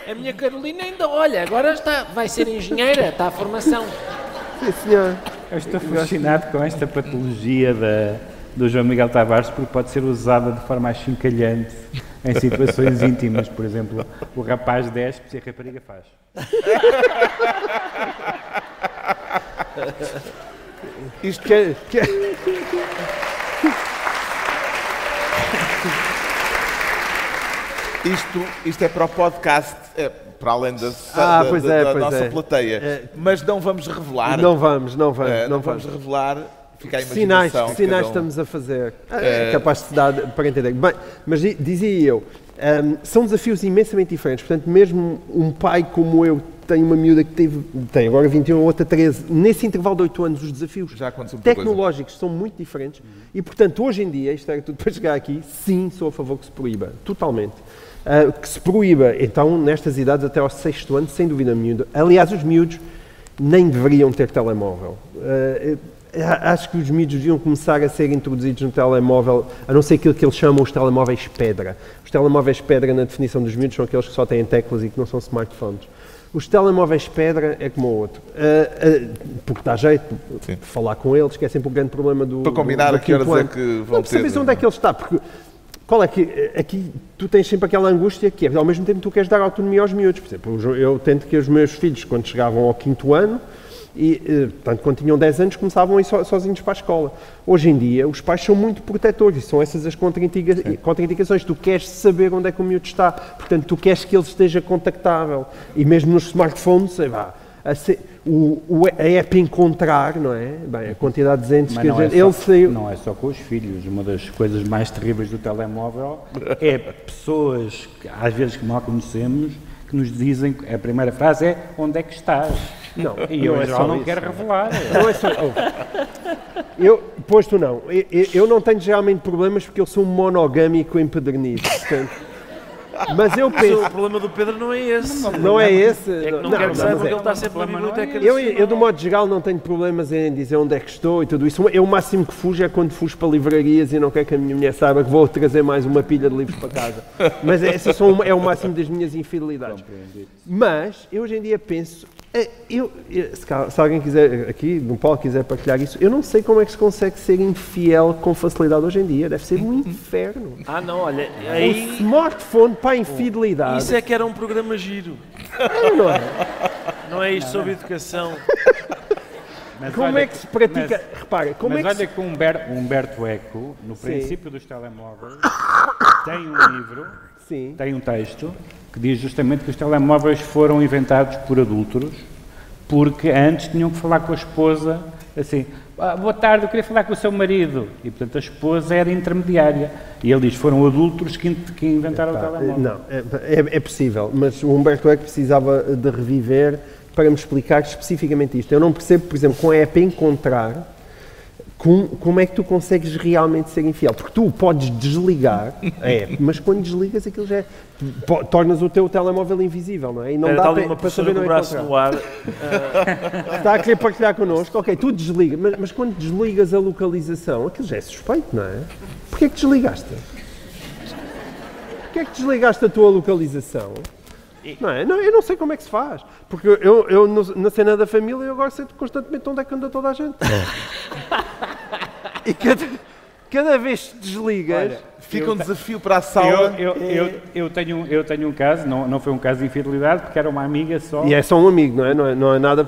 Speaker 2: A minha Carolina ainda, olha, agora vai ser engenheira, está a formação.
Speaker 3: Sim, senhor.
Speaker 4: Eu estou fascinado com esta patologia do João Miguel Tavares, porque pode ser usada de forma achincalhante em situações íntimas. Por exemplo, o rapaz despe e a rapariga faz.
Speaker 3: Isto que
Speaker 1: Isto é para o podcast, para além da nossa plateia. Mas não vamos revelar.
Speaker 3: Não vamos
Speaker 1: revelar. Fica a imaginação.
Speaker 3: Sinais estamos a fazer. É capaz de se dar para entender. Bem, mas dizia eu, são desafios imensamente diferentes. Portanto, mesmo um pai como eu, tem uma miúda que tem agora 21, a outra 13. Nesse intervalo de 8 anos, os desafios tecnológicos são muito diferentes. E, portanto, hoje em dia, isto era tudo para chegar aqui, sim, sou a favor que se proíba. Totalmente. Que se proíba, então, nestas idades, até ao 6º ano, sem dúvida nenhuma. Aliás, os miúdos nem deveriam ter telemóvel. Acho que os miúdos deviam começar a ser introduzidos no telemóvel, a não ser aquilo que eles chamam os telemóveis pedra. Os telemóveis pedra, na definição dos miúdos, são aqueles que só têm teclas e que não são smartphones. Os telemóveis pedra é como o outro. Porque dá jeito de falar com eles, que é sempre o grande problema do...
Speaker 1: Para combinar a que horas é que vão ter...
Speaker 3: Sabes onde é que ele está, porque... Qual é que... Aqui tu tens sempre aquela angústia que é, ao mesmo tempo tu queres dar autonomia aos miúdos. Por exemplo, eu tento que os meus filhos, quando chegavam ao 5º ano, portanto, quando tinham 10 anos, começavam a ir sozinhos para a escola. Hoje em dia, os pais são muito protetores e são essas as contraindicações. Tu queres saber onde é que o miúdo está, portanto, tu queres que ele esteja contactável. E mesmo nos smartphones, a app encontrar, não é? Bem, a quantidade de dentes que a gente...
Speaker 4: Não é só com os filhos. Uma das coisas mais terríveis do telemóvel é pessoas, que, às vezes que mal conhecemos, que nos dizem, a primeira frase é, onde é que estás?
Speaker 3: Não,
Speaker 4: e eu não quero revelar.
Speaker 3: Não é só... Pois tu não. Eu não tenho geralmente problemas porque eu sou um monogâmico empedernido. Portanto, mas eu penso...
Speaker 2: Mas o problema do Pedro não é esse.
Speaker 3: Não é esse?
Speaker 2: É que não quer que saiba porque ele está sempre na biblioteca.
Speaker 3: Eu, do modo geral, não tenho problemas em dizer onde é que estou e tudo isso. O máximo que fujo é quando fujo para livrarias e não quero que a minha mulher saiba que vou trazer mais uma pilha de livros para casa. Mas é o máximo das minhas infidelidades. Mas, eu hoje em dia penso... se alguém quiser, aqui no Paulo quiser partilhar isso, eu não sei como é que se consegue ser infiel com facilidade hoje em dia. Deve ser um inferno.
Speaker 2: Não, olha, aí...
Speaker 3: O smartphone para a infidelidade.
Speaker 2: Isso é que era um programa giro.
Speaker 3: Não é?
Speaker 2: Não é isto sobre educação.
Speaker 4: Mas
Speaker 3: como é que se pratica? Repara, como é que
Speaker 4: olha que o Humberto Eco, no princípio dos telemóveis, tem um livro, tem um texto, que diz justamente que os telemóveis foram inventados por adúlteros, porque antes tinham que falar com a esposa, assim, boa tarde, eu queria falar com o seu marido. E, portanto, a esposa era intermediária. E ele diz, foram adúlteros que inventaram o telemóvel.
Speaker 3: Não, é possível, mas o Humberto Eco precisava de reviver para me explicar especificamente isto. Eu não percebo, por exemplo, com a app encontrar, como é que tu consegues realmente ser infiel? Porque tu podes desligar a app, mas quando desligas aquilo já é... tornas o teu telemóvel invisível, não é? E não dá para saber não encontrar. No ar. Está a querer partilhar connosco? Ok, tu desligas, mas quando desligas a localização, aquilo já é suspeito, não é? Porquê é que desligaste? Porquê é que desligaste a tua localização? Não é? Eu não sei como é que se faz. Porque eu na cena da família, eu agora sei constantemente onde é que anda toda a gente. E cada vez que desligas...
Speaker 1: Olha, fica um desafio para a sala.
Speaker 4: Eu tenho um caso, não foi um caso de infidelidade, porque era uma amiga só...
Speaker 3: E é só um amigo, não é? Não é nada...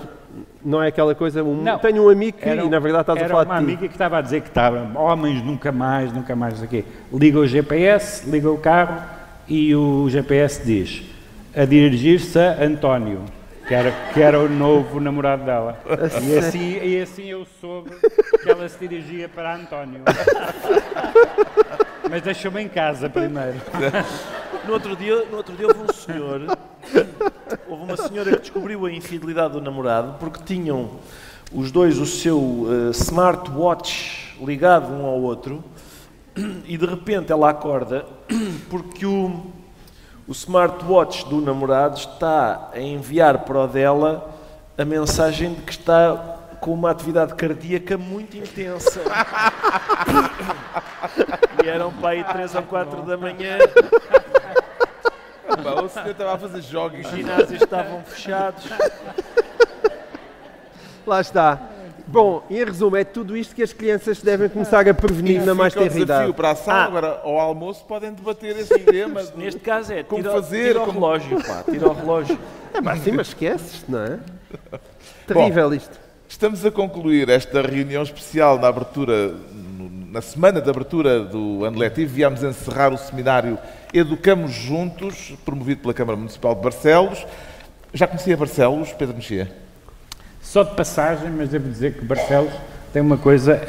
Speaker 3: Não é aquela coisa... Tenho um amigo que, na verdade, estás a falar de ti.
Speaker 4: Era uma amiga que estava a dizer que estava... Homens, nunca mais, aqui. Liga o GPS, liga o carro e o GPS diz... a dirigir-se a António, que era o novo namorado dela. E assim eu soube que ela se dirigia para António. Mas deixou-me em casa primeiro.
Speaker 2: No outro dia houve uma senhora que descobriu a infidelidade do namorado porque tinham os dois o seu smartwatch ligado um ao outro e de repente ela acorda porque o smartwatch do namorado está a enviar para o dela a mensagem de que está com uma atividade cardíaca muito intensa. E eram para aí 3 ou 4 da manhã.
Speaker 1: O senhor estava a fazer jogos.
Speaker 2: Os ginásios estavam fechados.
Speaker 3: Lá está. Bom, em resumo, é tudo isto que as crianças devem começar a prevenir na mais tenra idade.
Speaker 1: Desafio para a sala, agora ao almoço podem debater esse tema.
Speaker 2: Neste caso é
Speaker 1: como fazer,
Speaker 2: tira o relógio, tira o relógio.
Speaker 3: Sim, mas esqueces, não é? Terrível. Bom, isto.
Speaker 1: Estamos a concluir esta reunião especial na abertura na semana de abertura do ano letivo, viemos encerrar o seminário Educamos Juntos, promovido pela Câmara Municipal de Barcelos. Já conhecia Barcelos, Pedro Mexia?
Speaker 4: Só de passagem, mas devo dizer que Barcelos tem uma coisa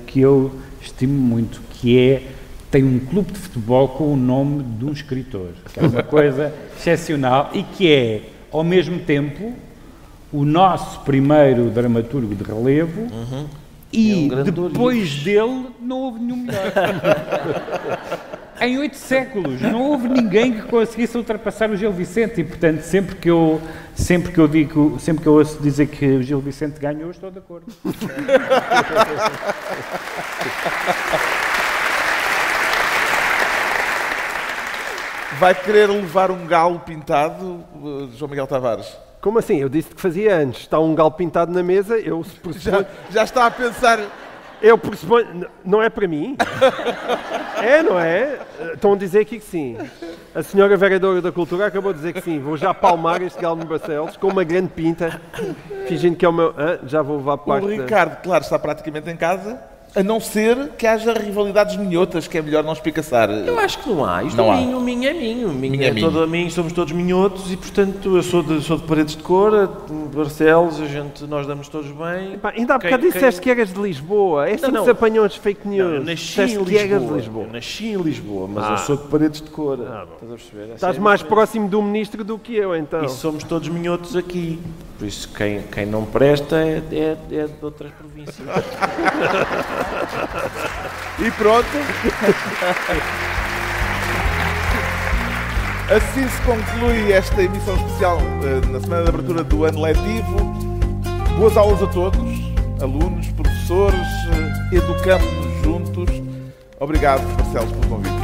Speaker 4: que eu estimo muito, que é, tem um clube de futebol com o nome de um escritor, que é uma coisa excepcional e que é, ao mesmo tempo, o nosso primeiro dramaturgo de relevo e depois dele não houve nenhum melhor. Em 8 séculos não houve ninguém que conseguisse ultrapassar o Gil Vicente e, portanto, sempre que eu ouço dizer que o Gil Vicente ganhou, estou de acordo.
Speaker 1: Vai querer levar um galo pintado, João Miguel Tavares?
Speaker 3: Como assim? Eu disse que fazia antes. Está um galo pintado na mesa, eu pressuponho...
Speaker 1: Já está a pensar...
Speaker 3: Eu pressuponho... Não é para mim? É, não é? Estão a dizer aqui que sim. A senhora vereadora da Cultura acabou de dizer que sim. Vou já palmar este galo no Barcelos com uma grande pinta, fingindo que é o meu... Já vou levar parte...
Speaker 1: O Ricardo, claro, está praticamente em casa. A não ser que haja rivalidades minhotas, que é melhor não espicaçar.
Speaker 2: Eu acho que não há. Isto não há. Minho é minho. Minho é minho. Somos todos minhotos e, portanto, eu sou de Paredes de Cor, Barcelos, nós damos todos bem.
Speaker 3: Epá, ainda há bocado disseste que eras de Lisboa. É assim que se apanham as fake news.
Speaker 2: Eu nasci em Lisboa, mas eu sou de Paredes de Cor. Estás a perceber?
Speaker 3: Estás mais próximo do ministro do que eu, então.
Speaker 2: E somos todos minhotos aqui. Por isso, quem não presta é de outras províncias.
Speaker 1: E pronto. Assim se conclui esta emissão especial na semana de abertura do ano letivo. Boas aulas a todos, alunos, professores, educamos-nos juntos. Obrigado, Barcelos, pelo convite.